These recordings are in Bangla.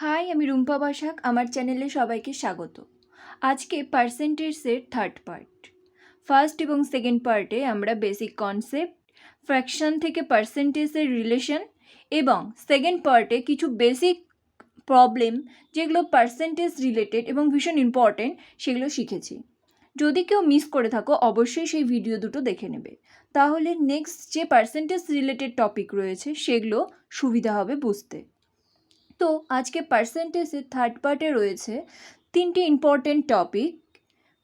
হাই, আমি রুম্পা বসাক। আমার চ্যানেলে সবাইকে স্বাগত। আজকে পার্সেন্টেজের থার্ড পার্ট। ফার্স্ট এবং সেকেন্ড পার্টে আমরা বেসিক কনসেপ্ট, ফ্র্যাকশন থেকে পার্সেন্টেজের রিলেশন এবং সেকেন্ড পার্টে কিছু বেসিক প্রবলেম যেগুলো পার্সেন্টেজ রিলেটেড এবং ভীষণ ইম্পর্টেন্ট সেগুলো শিখেছি। যদি কেউ মিস করে থাকো অবশ্যই সেই ভিডিও দুটো দেখে নেবে, তাহলে নেক্সট যে পার্সেন্টেজ রিলেটেড টপিক রয়েছে সেগুলো সুবিধা হবে বুঝতে। তো আজকে পার্সেন্টেজের থার্ড পার্টে রয়েছে তিনটি ইম্পর্টেন্ট টপিক,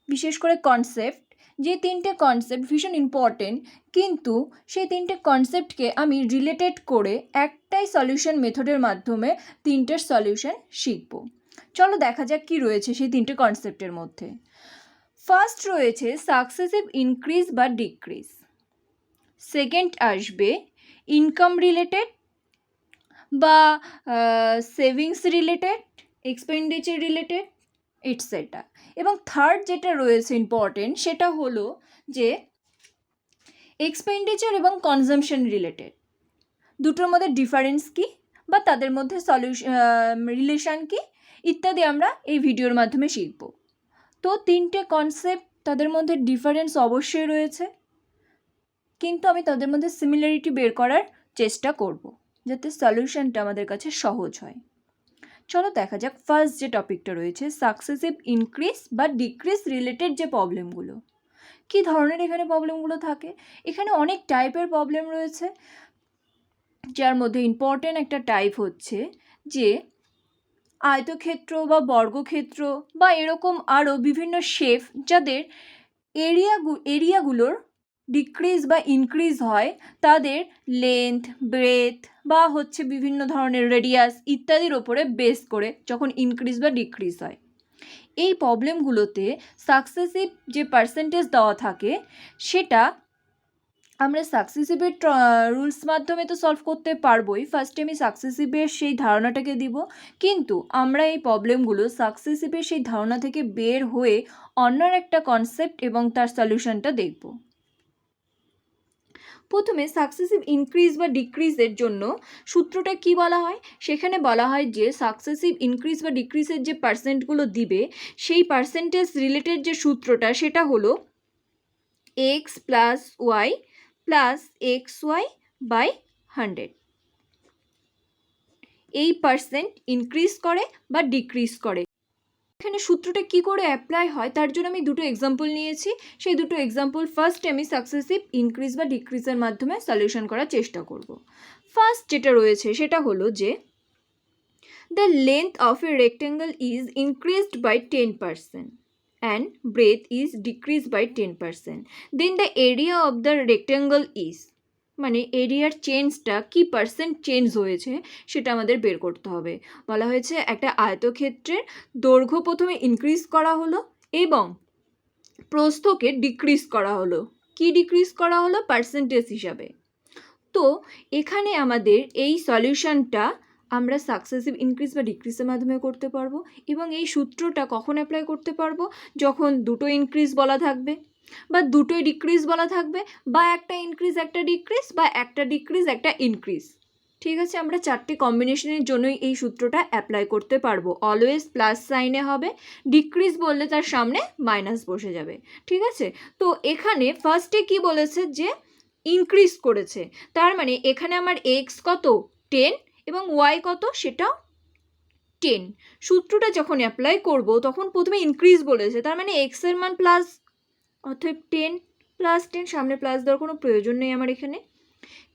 বিশেষ করে কনসেপ্ট। যে তিনটে কনসেপ্ট ভীষণ ইম্পর্টেন্ট, কিন্তু সেই তিনটে কনসেপ্টকে আমি রিলেটেড করে একটাই সলিউশন মেথডের মাধ্যমে তিনটের সলিউশন শিখব। চলো দেখা যাক কী রয়েছে সেই তিনটে কনসেপ্টের মধ্যে। ফার্স্ট রয়েছে সাকসেসিভ ইনক্রিজ বা ডিক্রিজ, সেকেন্ড আসবে ইনকাম রিলেটেড বা savings related, expenditure related etcetera, এবং থার্ড যেটা রয়েছে ইম্পর্টেন্ট সেটা হলো যে এক্সপেন্ডিচার এবং কনজামশন রিলেটেড। দুটোর মধ্যে ডিফারেন্স কী বা তাদের মধ্যে রিলেশান কী ইত্যাদি আমরা এই ভিডিওর মাধ্যমে শিখব। তো তিনটে কনসেপ্ট, তাদের মধ্যে ডিফারেন্স অবশ্যই রয়েছে, কিন্তু আমি তাদের মধ্যে সিমিলারিটি বের করার চেষ্টা করব যাতে সলিউশনটা আমাদের কাছে সহজ হয়। চলো দেখা যাক ফার্স্ট যে টপিকটা রয়েছে সাকসেসিভ ইনক্রিজ বা ডিক্রিজ রিলেটেড যে প্রবলেমগুলো। কী ধরনের এখানে প্রবলেমগুলো থাকে? এখানে অনেক টাইপের প্রবলেম রয়েছে, যার মধ্যে ইম্পর্টেন্ট একটা টাইপ হচ্ছে যে আয়তক্ষেত্র বা বর্গক্ষেত্র বা এরকম আরও বিভিন্ন শেপ যাদের এরিয়াগুলোর ডিক্রিজ বা ইনক্রিজ হয়, তাদের লেন্থ, ব্রেথ বা হচ্ছে বিভিন্ন ধরনের রেডিয়াস ইত্যাদির ওপরে বেস করে যখন ইনক্রিজ বা ডিক্রিজ হয়, এই প্রবলেমগুলোতে সাকসেসিভ যে পার্সেন্টেজ দেওয়া থাকে সেটা আমরা সাকসেসিভের রুলস মাধ্যমে তো সলভ করতে পারবোই। ফার্স্টে আমি সাকসেসিভের সেই ধারণাটাকে দিব, কিন্তু আমরা এই প্রবলেমগুলো সাকসেসিভের সেই ধারণা থেকে বের হয়ে অন্য একটা কনসেপ্ট এবং তার সলিউশনটা দেখব। প্রথমে সাকসেসিভ ইনক্রিজ বা ডিক্রিজের জন্য সূত্রটা কি বলা হয়? সেখানে বলা হয় যে সাকসেসিভ ইনক্রিজ বা ডিক্রিজের যে পার্সেন্টগুলো দিবে সেই পার্সেন্টেজ রিলেটেড যে সূত্রটা সেটা হলো x plus y plus x y by 100। এই পার্সেন্ট ইনক্রিজ করে বা ডিক্রিজ করে। এখানে সূত্রটা কি করে অ্যাপ্লাই হয় তার জন্য আমি দুটো এক্সাম্পল নিয়েছি। সেই দুটো এক্সাম্পল ফার্স্টে আমি সাকসেসিভ ইনক্রিজ বা ডিক্রিজের মাধ্যমে সলিউশন করার চেষ্টা করব। ফার্স্ট যেটা রয়েছে সেটা হলো যে the length of a rectangle is increased by 10% and breadth is decreased by 10%, then the area of the rectangle is, মানে এরিয়ার চেঞ্জটা কি পার্সেন্ট চেঞ্জ হয়েছে সেটা আমাদের বের করতে হবে। বলা হয়েছে একটা আয়তক্ষেত্রের দৈর্ঘ্য প্রথমে ইনক্রিজ করা হলো এবং প্রস্থকে ডিক্রিজ করা হলো। কি ডিক্রিজ করা হলো? পার্সেন্টেজ হিসাবে। তো এখানে আমাদের এই সলিউশনটা আমরা সাকসেসিভ ইনক্রিজ বা ডিক্রিজের মাধ্যমে করতে পারবো, এবং এই সূত্রটা কখন অ্যাপ্লাই করতে পারবো? যখন দুটো ইনক্রিজ বলা থাকবে বা দুটোই ডিক্রিজ বলা থাকবে, বা একটা ইনক্রিজ একটা ডিক্রিজ, বা একটা ডিক্রিজ একটা ইনক্রিজ। ঠিক আছে, আমরা চারটে কম্বিনেশনের জন্যই এই সূত্রটা অ্যাপ্লাই করতে পারবো। অলওয়েজ প্লাস সাইনে হবে, ডিক্রিজ বললে তার সামনে মাইনাস বসে যাবে। ঠিক আছে, তো এখানে ফার্স্টে কি বলেছে যে ইনক্রিজ করেছে, তার মানে এখানে আমার এক্স কত 10 এবং ওয়াই কত সেটাও 10। সূত্রটা যখন অ্যাপ্লাই করব তখন প্রথমে ইনক্রিজ বলেছে, তার মানে এক্সের মান প্লাস, অর্থাৎ 10 প্লাস 10, সামনে প্লাস দেওয়ার কোনো প্রয়োজন নেই আমার এখানে।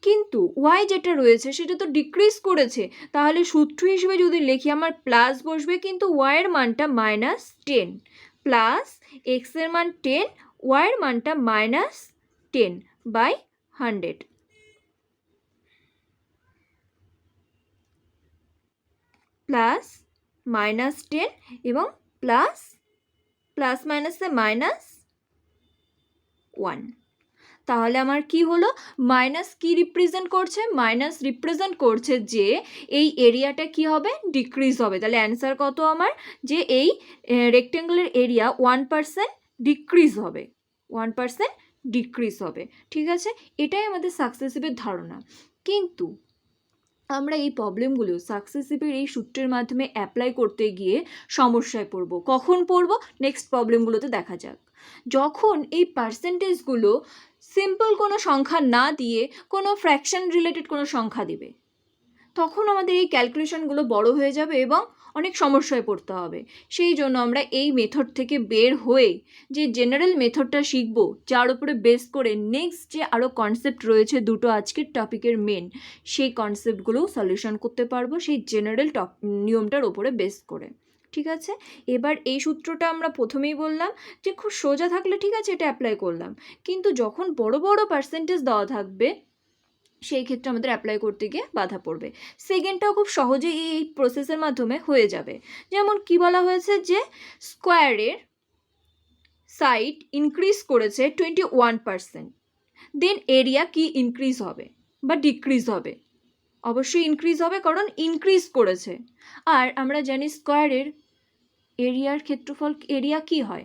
কিন্তু ওয়াই যেটা রয়েছে সেটা তো ডিক্রিজ করেছে, তাহলে সূত্র হিসেবে যদি লিখি আমার প্লাস বসবে, কিন্তু ওয়াইয়ের মানটা -10 প্লাস এক্সের মান 10, ওয়াইয়ের মানটা -10 বাই 100 প্লাস -10 এবং প্লাস মাইনাসে -1। তাহলে আমার কি হলো? মাইনাস কি রিপ্রেজেন্ট করছে? মাইনাস রিপ্রেজেন্ট করছে যে এই এরিয়াটা কি হবে? ডিক্রিজ হবে। তাহলে অ্যান্সার কত আমার? যে এই রেক্ট্যাঙ্গুলার এরিয়া 1% ডিক্রিজ হবে, 1% ডিক্রিজ হবে। ঠিক আছে, এটাই আমাদের সাকসেসিভের ধারণা। কিন্তু আমরা এই প্রবলেমগুলো সাকসেসিভের এই সূত্রের মাধ্যমে অ্যাপ্লাই করতে গিয়ে সমস্যায় পড়ব। কখন পড়ব নেক্সট প্রবলেমগুলোতে দেখা যাক। যখন এই পার্সেন্টেজগুলো সিম্পল কোনো সংখ্যা না দিয়ে কোনো ফ্র্যাকশন রিলেটেড কোনো সংখ্যা দিবে, তখন আমাদের এই ক্যালকুলেশনগুলো বড় হয়ে যাবে এবং অনেক সমস্যায় পড়তে হবে। সেই জন্য আমরা এই মেথড থেকে বের হয়ে যে জেনারেল মেথডটা শিখব, যার উপরে বেস করে নেক্সট যে আরও কনসেপ্ট রয়েছে দুটো আজকের টপিকের মেন, সেই কনসেপ্টগুলোও সলিউশন করতে পারবো সেই জেনারেল নিয়মটার ওপরে বেস করে। ঠিক আছে, এবার এই সূত্রটা আমরা প্রথমেই বললাম যে খুব সোজা থাকলে ঠিক আছে এটা অ্যাপ্লাই করলাম, কিন্তু যখন বড় বড় পার্সেন্টেজ দেওয়া থাকবে সেই ক্ষেত্রে আমাদের অ্যাপ্লাই করতে গিয়ে বাধা পড়বে। সেকেন্ডটাও খুব সহজেই এই প্রসেসের মাধ্যমে হয়ে যাবে। যেমন কি বলা হয়েছে যে স্কোয়ারের সাইড ইনক্রিজ করেছে 21%, দেন এরিয়া কি ইনক্রিজ হবে বা ডিক্রিজ হবে? অবশ্যই ইনক্রিজ হবে, কারণ ইনক্রিজ করেছে। আর আমরা জানি স্কোয়ারের এরিয়ার ক্ষেত্রফল এরিয়া কি হয়?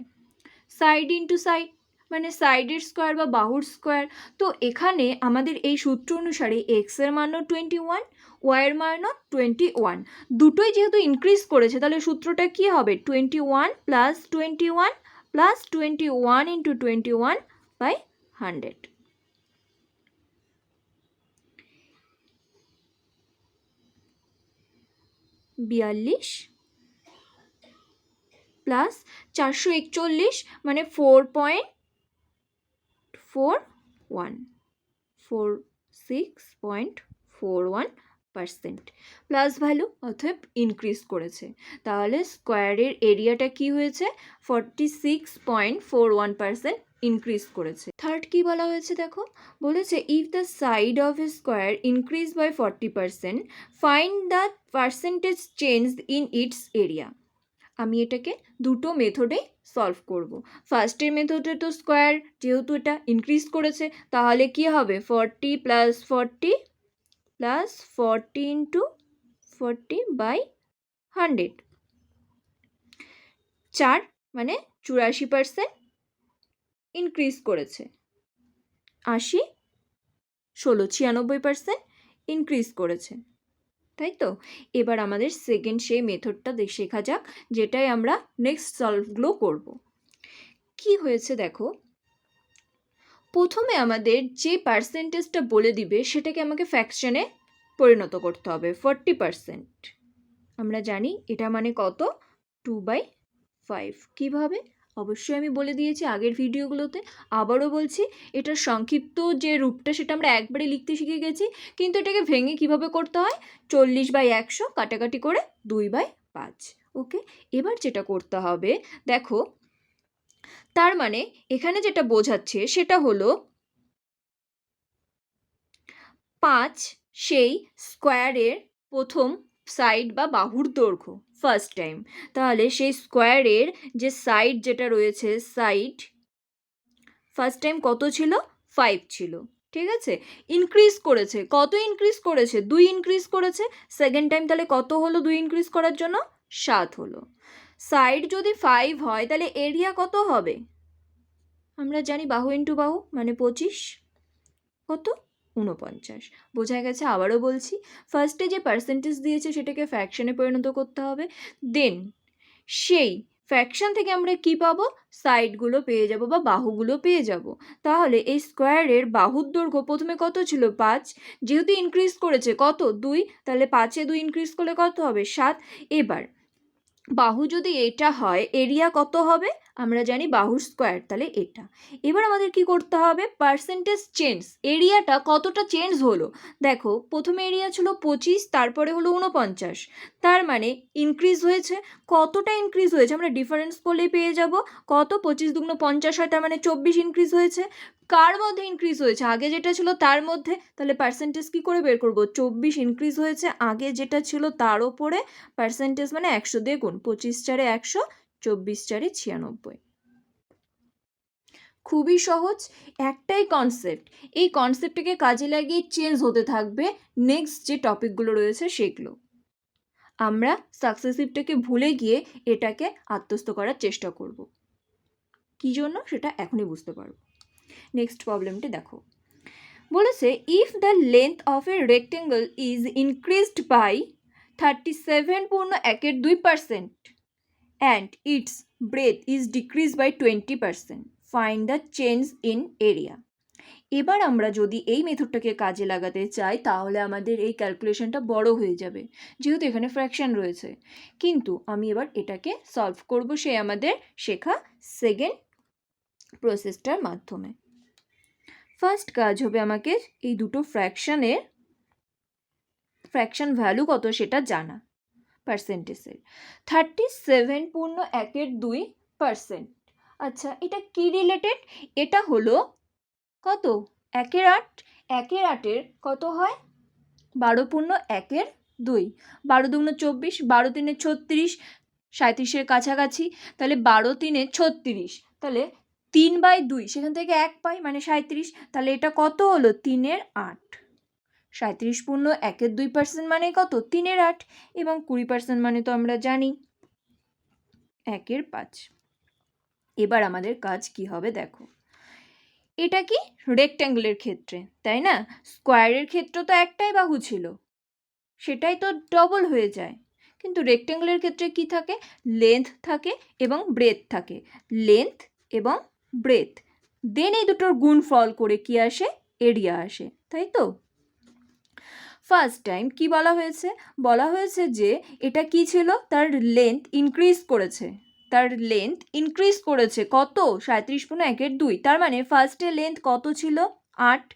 সাইড ইন্টু সাইড, মানে সাইডের স্কোয়ার বা বাহুর স্কোয়ার। তো এখানে আমাদের এই সূত্র অনুসারে এক্সের মানও 21, ওয়াইয়ের মানও 21, দুটোই যেহেতু ইনক্রিজ করেছে তাহলে সূত্রটা কি হবে? 21 প্লাস 21 প্লাস 21 ইন্টু 21 বাই 100। বিয়াল্লিশ প্লাস 441 মানে 46.41% প্লাস ভ্যালু, অর্থাৎ ইনক্রিজ করেছে। তাহলে স্কোয়ারের এরিয়াটা কি হয়েছে? 46.41% ইনক্রিজ করেছে। থার্ড কি বলা হয়েছে দেখো, বলেছে if the side of a square increase by 40%, find the percentage change in its area. আমি এটাকে দুটো মেথডে সলভ করব। ফার্স্টের মেথডে তো স্কোয়ার যেহেতু এটা ইনক্রিজ করেছে তাহলে কি হবে? 40 প্লাস 40 প্লাস 40 ইন্টু 40 বাই 100, 4 মানে 84% ইনক্রিজ করেছে। 80 16 96% ইনক্রিজ করেছে, তাই তো? এবার আমাদের সেকেন্ড সেই মেথডটা শেখা যাক, যেটাই আমরা নেক্সট সলভগুলো করব। কি হয়েছে দেখো, প্রথমে আমাদের যে পার্সেন্টেজটা বলে দিবে সেটাকে আমাকে ফ্র্যাকশনে পরিণত করতে হবে। 40% আমরা জানি এটা মানে কত? 2/5। কীভাবে? অবশ্যই আমি বলে দিয়েছি আগের ভিডিওগুলোতে, আবারও বলছি, এটার সংক্ষিপ্ত যে রূপটা সেটা আমরা একবারে লিখতে শিখে গেছি, কিন্তু এটাকে ভেঙে কিভাবে করতে হয়? 40/100 কাটাকাটি করে 2/5। ওকে, এবার যেটা করতে হবে দেখো, তার মানে এখানে যেটা বোঝাচ্ছে সেটা হলো 5 সেই স্কোয়ারের প্রথম সাইড বা বাহুর দৈর্ঘ্য ফার্স্ট টাইম। তাহলে সেই স্কোয়ারের যে সাইড যেটা রয়েছে, সাইড ফার্স্ট টাইম কত ছিল? 5 ছিল। ঠিক আছে, ইনক্রিজ করেছে, কত ইনক্রিজ করেছে? 2 ইনক্রিজ করেছে। সেকেন্ড টাইম তাহলে কত হলো 2 ইনক্রিজ করার জন্য? 7 হলো। সাইড যদি 5 হয় তাহলে এরিয়া কত হবে? আমরা জানি বাহু ইন্টু বাহু মানে 25, কত? 49। বোঝা গেছে? আবারও বলছি, ফার্স্টে যে পার্সেন্টেজ দিয়েছে সেটাকে ফ্র্যাকশনে পরিণত করতে হবে, দেন সেই ফ্র্যাকশন থেকে আমরা কি পাবো? সাইডগুলো পেয়ে যাব বা বাহুগুলো পেয়ে যাব। তাহলে এই স্কোয়ারের বাহুর দৈর্ঘ্য প্রথমে কত ছিল? 5, যেহেতু ইনক্রিজ করেছে কত? 2, তাহলে 5-এ 2 ইনক্রিজ করলে কত হবে? 7। এবার বাহু যদি এটা হয়, এরিয়া কত হবে? আমরা জানি বাহুর স্কোয়ার, তাহলে এটা। এবার আমাদের কি করতে হবে? পার্সেন্টেজ চেঞ্জ, এরিয়াটা কতটা চেঞ্জ হলো দেখো। প্রথমে এরিয়া ছিল 25, তারপরে হলো 49, তার মানে ইনক্রিজ হয়েছে। কতটা ইনক্রিজ হয়েছে আমরা ডিফারেন্স করলেই পেয়ে যাব। কত? 25 দুগুণ 50 হয়, তার মানে 24 ইনক্রিজ হয়েছে। কার মধ্যে ইনক্রিজ হয়েছে? আগে যেটা ছিল তার মধ্যে। তাহলে পার্সেন্টেজ কি করে বের করব? 24 ইনক্রিজ হয়েছে আগে যেটা ছিল তার ওপরে, পার্সেন্টেজ মানে 100 দিয়ে গুণ, 25 4 100, 24 4 96। খুবই সহজ, একটাই কনসেপ্ট। এই কনসেপ্টটাকে কাজে লাগিয়ে চেঞ্জ হতে থাকবে নেক্সট যে টপিকগুলো রয়েছে সেগুলো। আমরা সাকসেসিভটাকে ভুলে গিয়ে এটাকে আত্মস্থ করার চেষ্টা করব। কী জন্য সেটা এখনই বুঝতে পারবো। নেক্সট প্রবলেমটি দেখো, বলেছে if the length of a rectangle is increased by 37.2% and its breadth is decreased by 20%, find the change in area. এবার আমরা যদি এই মেথডটাকে কাজে লাগাতে চাই তাহলে আমাদের এই ক্যালকুলেশনটা বড় হয়ে যাবে, যেহেতু এখানে ফ্র্যাকশন রয়েছে। কিন্তু আমি এবার এটাকে সলভ করব সেই আমাদের শেখা সেকেন্ড প্রসেসটার মাধ্যমে। ফার্স্ট কাজ হবে আমাকে এই দুটো ফ্র্যাকশনের ফ্র্যাকশন ভ্যালু কত সেটা জানা। পার্সেন্টেজের 37.2%। আচ্ছা, এটা কি রিলেটেড? এটা হলো কত? 1/8। 1/8 কত হয়? 12.1/2। 12 দুগুণ 24, 12 3 36, 37-এর কাছাকাছি। তাহলে 12 3 36, তাহলে 3/2, সেখান থেকে 1 পাই মানে 37। তাহলে এটা কত হলো? 3/8। 37.1/2% মানে কত? 3/8। এবং 20% মানে তো আমরা জানি 1/5। এবার আমাদের কাজ কি হবে দেখো। এটা কি রেক্ট্যাঙ্গেলের ক্ষেত্রে, তাই না? স্কোয়ারের ক্ষেত্রে তো একটাই বাহু ছিল, সেটাই তো ডবল হয়ে যায়। কিন্তু রেক্ট্যাঙ্গেলের ক্ষেত্রে কি থাকে? লেন্থ থাকে এবং ব্রেথ থাকে। লেন্থ এবং ব্রেথ, দেন এই দুটোর গুণফল করে কি আসে? এরিয়া আসে, তাই তো? ফার্স্ট টাইম কি বলা হয়েছে? বলা হয়েছে যে এটা কি ছিল? তার লেন্থ ইনক্রিজ করেছে। তার লেন্থ ইনক্রিজ করেছে কত? 37.1/2। তার মানে ফার্স্টে লেন্থ কত ছিল? 8।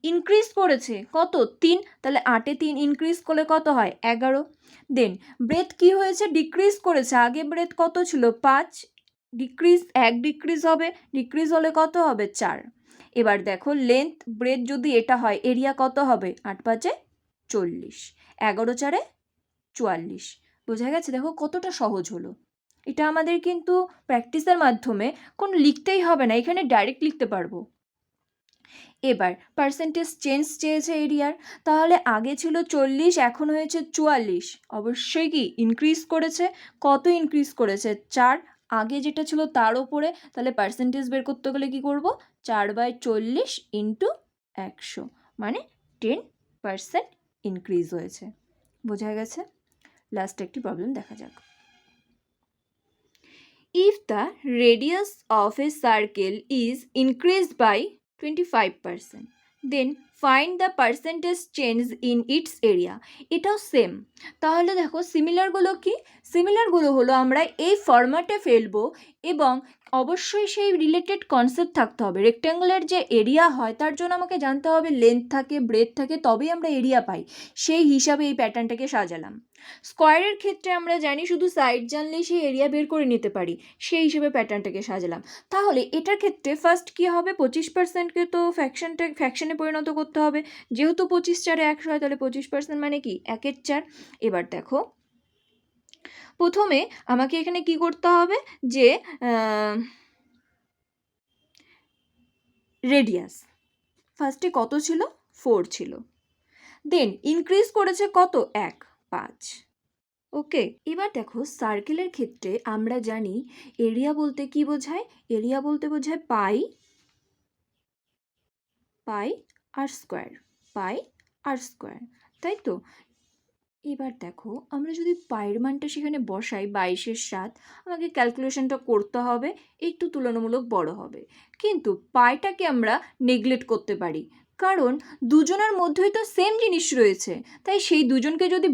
ইনক্রিজ করেছে কত? 3। তাহলে 8-এ 3 ইনক্রিজ করলে কত হয়? 11। দেন ব্রেথ কি হয়েছে? ডিক্রিজ করেছে। আগে ব্রেথ কত ছিল? 5। ডিক্রিজ 1 ডিক্রিজ হবে, ডিক্রিজ হলে কত হবে? 4। এবার দেখো লেন্থ ব্রেথ যদি এটা হয়, এরিয়া কত হবে? 8 5 40, 11 4 44। বোঝা গেছে? দেখো কতটা সহজ হলো। এটা আমাদের কিন্তু প্র্যাকটিসের মাধ্যমে কোনো লিখতেই হবে না, এখানে ডাইরেক্ট লিখতে পারবো। এবার পার্সেন্টেজ চেঞ্জ চেয়েছে এরিয়ার, তাহলে আগে ছিল 40, এখন হয়েছে 44। অবশ্যই কি ইনক্রিজ করেছে। কত ইনক্রিজ করেছে? 4। আগে যেটা ছিল তার ওপরে, তাহলে পার্সেন্টেজ বের করতে গেলে কি করব? 4/40 ইন্টু 100 মানে 10% ইনক্রিজ হয়েছে। বোঝা গেছে? লাস্ট একটি প্রবলেম দেখা যাক। If the radius of a circle is increased by 25%, then find the percentage change in its area. এটাও সেম। তাহলে দেখো সিমিলারগুলো কি? সিমিলারগুলো হলো আমরা এই ফরম্যাটে ফেলবো এবং অবশ্যই সেই রিলেটেড কনসেপ্ট থাকতে হবে। রেক্ট্যাঙ্গুলার যে এরিয়া হয় তার জন্য আমাকে জানতে হবে লেন্থ থাকে, ব্রেথ থাকে, তবেই আমরা এরিয়া পাই। সেই হিসাবে এই প্যাটার্নটাকে সাজালাম। স্কোয়ারের ক্ষেত্রে আমরা জানি শুধু সাইড জানলেই সেই এরিয়া বের করে নিতে পারি, সেই হিসেবে প্যাটার্নটাকে সাজালাম। তাহলে এটার ক্ষেত্রে ফার্স্ট কী হবে? 25%কে তো ফ্র্যাকশনে পরিণত করতে হবে। যেহেতু 25 4 100 হয়, তাহলে 25% মানে কি? 1/4। এবার দেখো প্রথমে আমাকে এখানে কি করতে হবে? যে রেডিয়াস ফার্স্টে কত ছিল? 4 ছিল। দেন ইনক্রিজ করেছে কত? 1 5। ওকে, এবার দেখো সার্কেলের ক্ষেত্রে আমরা জানি এরিয়া বলতে কি বোঝায়? এরিয়া বলতে বোঝায় পাই আর স্কোয়ার, পাই আর স্কোয়ার, তাই তো? এবার দেখো আমরা যদি পায়ের মানটা সেখানে বসাই 22/7, আমাকে ক্যালকুলেশনটা করতে হবে, একটু তুলনামূলক বড় হবে। কিন্তু পাইটাকে আমরা নেগলেক্ট করতে পারি, কারণ দুজনের মধ্যেই তো সেম জিনিস রয়েছে। তাই সেই দুজনকে যদি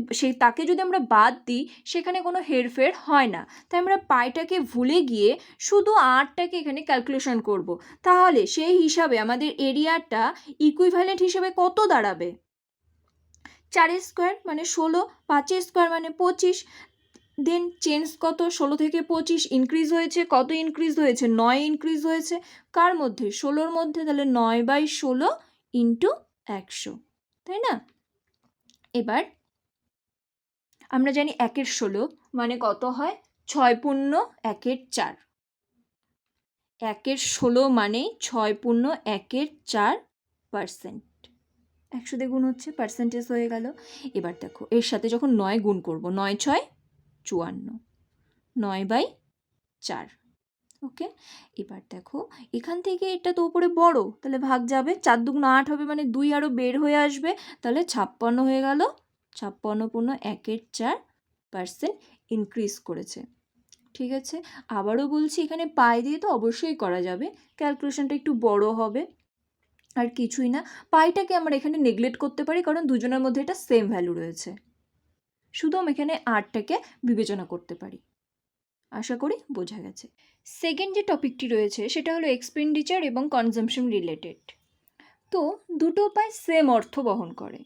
তাকে যদি আমরা বাদ দিই, সেখানে কোনো হেরফের হয় না। তাই আমরা পাইটাকে ভুলে গিয়ে শুধু 8টাকে এখানে ক্যালকুলেশন করব। তাহলে সেই হিসাবে আমাদের এরিয়াটা ইকুইভ্যালেন্ট হিসেবে কত দাঁড়াবে? 4² মানে 16, 5² মানে 25। দেন চেঞ্জ কত? 16 থেকে 25 ইনক্রিজ হয়েছে। কত ইনক্রিজ হয়েছে? 9 ইনক্রিজ হয়েছে। কার মধ্যে? 16-র মধ্যে। তাহলে 9/16 ইন্টু 100, তাই না? এবার আমরা জানি 1/16 মানে কত হয়? 6 পূর্ণ 1/4। 1/16 মানে 6 পূর্ণ 1/4%। 100 দিয়ে গুণ হচ্ছে, পার্সেন্টেজ হয়ে গেল। এবার দেখো এর সাথে যখন 9 গুণ করব, 9 6 54, 9/4। ওকে, এবার দেখো এখান থেকে এটা তো উপরে বড়, তাহলে ভাগ যাবে, 4 দুগুণ 8 হবে, মানে 2 আরও বের হয়ে আসবে, তাহলে 56 হয়ে গেল। 56 পূর্ণ 1/4% ইনক্রিজ করেছে। ঠিক আছে, আবারও বলছি এখানে পাই দিয়ে তো অবশ্যই করা যাবে, ক্যালকুলেশনটা একটু বড় হবে, আর কিছুই না। পাইটাকে আমরা এখানে নেগলেক্ট করতে পারি, কারণ দুজনের মধ্যে এটা সেম ভ্যালু রয়েছে, শুধু আমি এখানে 8টাকে বিবেচনা করতে পারি। আশা করি বোঝা গেছে। সেকেন্ড যে টপিকটি রয়েছে সেটা হলো এক্সপেন্ডিচার এবং কনজাম্পশন রিলেটেড। তো দুটো পায় সেম অর্থ বহন করে,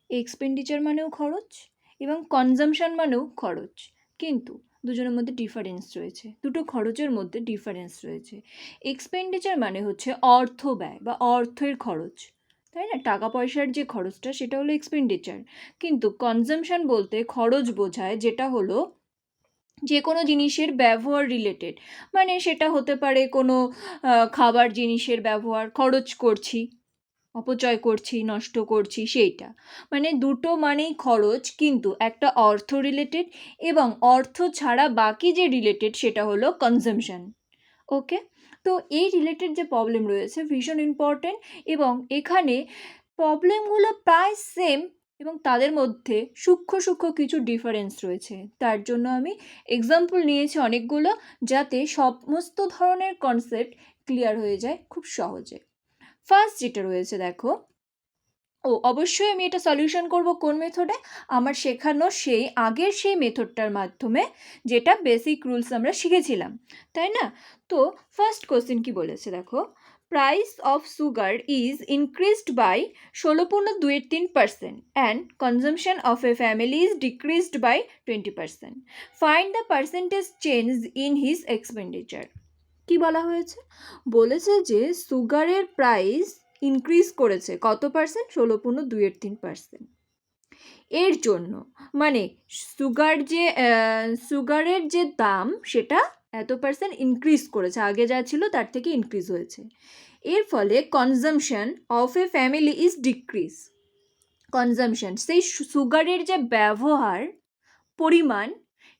এক্সপেন্ডিচার মানেও খরচ এবং কনজাম্পশন মানেও খরচ, কিন্তু দুজনের মধ্যে ডিফারেন্স রয়েছে, দুটো খরচের মধ্যে ডিফারেন্স রয়েছে। এক্সপেন্ডিচার মানে হচ্ছে অর্থ ব্যয় বা অর্থের খরচ, তাই না, টাকা পয়সার যে খরচটা সেটা হলো এক্সপেন্ডিচার। কিন্তু কনজাম্পশন বলতে খরচ বোঝায় যেটা হলো যে কোনো জিনিসের ব্যবহার রিলেটেড, মানে সেটা হতে পারে কোনো খাবার জিনিসের ব্যবহার, খরচ করছি, অপচয় করছি, নষ্ট করছি, সেইটা। মানে দুটো মানেই খরচ, কিন্তু একটা অর্থ রিলেটেড এবং অর্থ ছাড়া বাকি যে রিলেটেড সেটা হলো কনজাম্পশন। ওকে, তো এই রিলেটেড যে প্রবলেম রয়েছে ভীষণ ইম্পর্টেন্ট, এবং এখানে প্রবলেমগুলো প্রায় সেম এবং তাদের মধ্যে সূক্ষ্ম সূক্ষ্ম কিছু ডিফারেন্স রয়েছে। তার জন্য আমি এক্সাম্পল নিয়েছি অনেকগুলো, যাতে সমস্ত ধরনের কনসেপ্ট ক্লিয়ার হয়ে যায় খুব সহজে। ফার্স্ট যেটা রয়েছে দেখো, অবশ্যই আমি এটা সলিউশন করব কোন মেথডে, আমার শেখানো সেই আগের সেই মেথডটার মাধ্যমে, যেটা বেসিক রুলস আমরা শিখেছিলাম, তাই না। তো ফার্স্ট কোশ্চেন কি বলেছে দেখো, price of sugar is increased by 16.23% and consumption of a family is decreased by 20%, find the percentage change in his expenditure. কি বলা হয়েছে, বলেছে যে সুগারের প্রাইস ইনক্রিজ করেছে কত পার্সেন্ট, 16.23%। এর জন্য মানে সুগারের যে দাম সেটা এত পার্সেন্ট ইনক্রিজ করেছে, আগে যা ছিল তার থেকে ইনক্রিজ হয়েছে। এর ফলে consumption of a family is decrease, consumption সেই সুগারের যে ব্যবহার পরিমাণ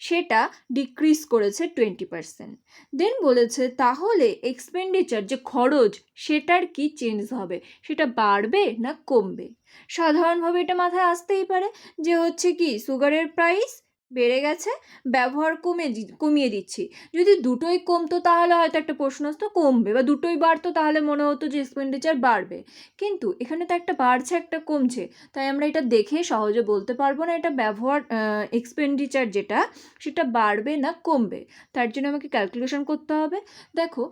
সেটা ডিক্রিজ করেছে 20%। দেন বলেছে তাহলে এক্সপেন্ডিচার যে খরচ সেটার কি চেঞ্জ হবে, সেটা বাড়বে না কমবে। সাধারণভাবে এটা মাথায় আসতেই পারে যে হচ্ছে কি সুগারের প্রাইস বেড়ে গেছে, ব্যবহার কমিয়ে দিচ্ছি, যদি দুটোই কমতো তাহলে হয়তো একটা প্রশ্ন আসতো কমবে, বা দুটোই বাড়তো তাহলে মনে হতো যে এক্সপেন্ডিচার বাড়বে, কিন্তু এখানে তো একটা বাড়ছে একটা কমছে, তাই আমরা এটা দেখে সহজে বলতে পারবো না এটা ব্যবহার এক্সপেন্ডিচার যেটা সেটা বাড়বে না কমবে। তার জন্য আমাকে ক্যালকুলেশন করতে হবে। দেখো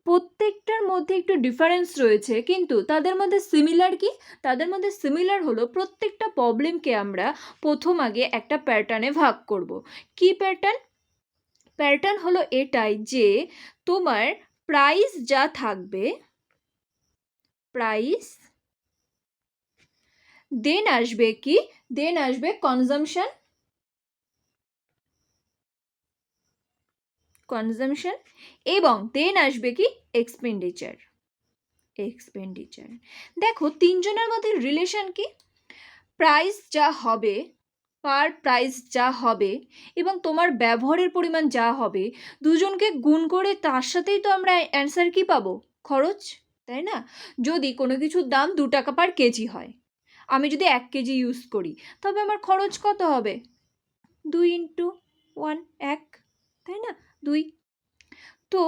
প্রত্যেকটার মধ্যে একটু ডিফারেন্স রয়েছে, কিন্তু তাদের মধ্যে সিমিলার কি, তাদের মধ্যে সিমিলার হলো প্রত্যেকটা প্রবলেমকে আমরা প্রথম আগে একটা প্যাটার্নে ভাগ করব। কি প্যাটার্ন হলো এটাই যে তোমার প্রাইস যা থাকবে, প্রাইস, দেন আসবে কি, দেন আসবে কনজাম্পশন এবং দেন আসবে কি এক্সপেন্ডিচার। দেখো তিনজনের মধ্যে রিলেশন কি, প্রাইস যা হবে, পার প্রাইস যা হবে এবং তোমার ব্যবহারের পরিমাণ যা হবে, দুজনকে গুণ করে তার সাথেই তো আমরা অ্যান্সার কি পাবো, খরচ, তাই না। যদি কোনো কিছুর দাম 2 টাকা পার কেজি হয়, আমি যদি 1 কেজি ইউজ করি, তবে আমার খরচ কত হবে, 2 × 1 1, তাই না, 2। তো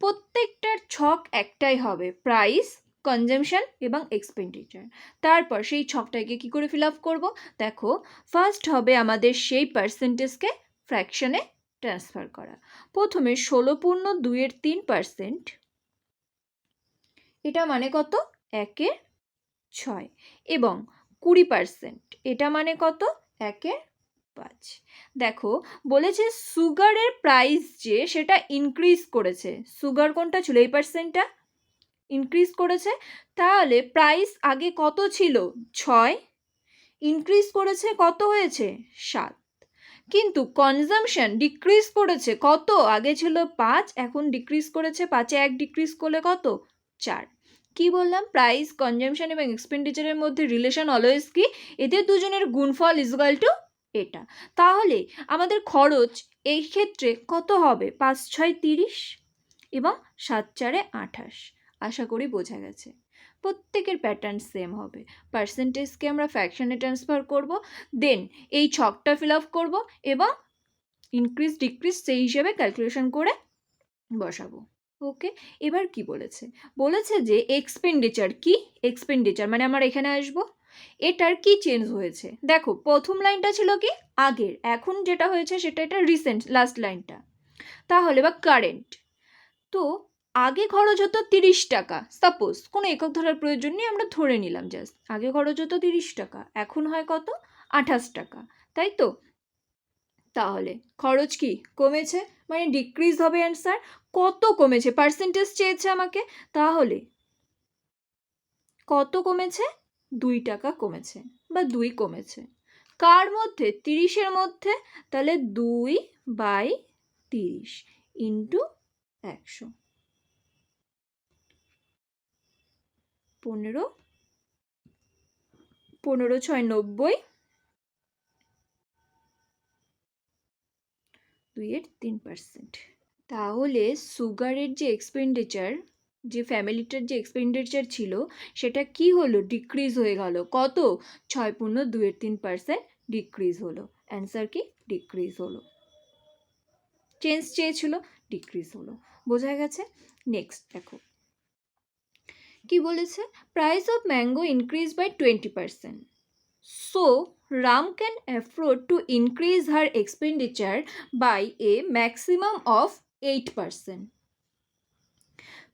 প্রত্যেকটার ছক একটাই হবে, প্রাইস, কনজাম্পশন এবং এক্সপেন্ডিচার। তারপর সেই ছকটাকে কি করে ফিল আপ করবো, দেখো ফার্স্ট হবে আমাদের সেই পার্সেন্টেজকে ফ্র্যাকশনে ট্রান্সফার করা। প্রথমে 16.23%, এটা মানে কত, 1/6, এবং 20%, এটা মানে কত, 1/5। দেখো বলেছে সুগারের প্রাইস যে সেটা ইনক্রিজ করেছে, সুগার কোনটা ছিল, এই পার্সেন্টটা ইনক্রিজ করেছে, তাহলে প্রাইস আগে কত ছিল, 6, ইনক্রিজ করেছে কত হয়েছে, 7, কিন্তু কনজাম্পশন ডিক্রিজ করেছে কত, আগে ছিল 5, এখন ডিক্রিজ করেছে 5-এ 1 ডিক্রিজ করলে কত, 4। কি বললাম, প্রাইস, কনজাম্পশন এবং এক্সপেন্ডিচারের মধ্যে রিলেশন অলওয়েজ কি, এদের দুজনের গুণফল ইজুয়াল টু এটা। তাহলে আমাদের খরচ এই ক্ষেত্রে কত হবে, 5 × 6 = 30, এবং 7 4 28। আশা করি বোঝা গেছে। প্রত্যেকের প্যাটার্ন সেম হবে। পার্সেন্টেজকে আমরা ফ্র্যাকশনে ট্রান্সফার করব, দেন এই ছকটা ফিল আপ করবো এবং ইনক্রিজ ডিক্রিজ সেই হিসেবে ক্যালকুলেশন করে বসাবো। ওকে, এবার কি বলেছে? বলেছে যে এক্সপেন্ডিচার কি? এক্সপেন্ডিচার মানে আমার এখানে আসবো, এটার কি চেঞ্জ হয়েছে। দেখো প্রথম লাইনটা ছিল কি আগের, এখন যেটা হয়েছে সেটা এটা রিসেন্ট লাস্ট লাইনটা। তাহলে বা কারেন্ট, তো আগে খরচ হতো 30 টাকা, সাপোজ কোনো একক ধরার প্রয়োজন নেই, আমরা ধরে নিলাম জাস্ট আগে খরচ হতো 30 টাকা, এখন হয় কত 28 টাকা, তাই তো? তাহলে খরচ কি কমেছে, মানে ডিক্রিজ হবে অ্যান্সার। কত কমেছে? পার্সেন্টেজ চেয়েছে আমাকে, তাহলে কত কমেছে? 2 টাকা কমেছে বা 2 কমেছে। কার মধ্যে? 30-এর মধ্যে। তাহলে 2/30 ইন্টু 100, 15 15 6 90, 2/3%। তাহলে সুগারের যে এক্সপেন্ডিচার, যে ফ্যামিলিটার যে এক্সপেন্ডিচার ছিল সেটা কি হলো? ডিক্রিজ হয়ে গেল। কত? 6.2/3% ডিক্রিজ হলো। অ্যান্সার কি? ডিক্রিজ হলো। চেঞ্জ চেয়েছিল, ডিক্রিজ হলো। বোঝা গেছে? নেক্সট দেখো কি বলেছে? Price of mango increase by 20%. So Ram can afford to increase her expenditure by a maximum of 8%.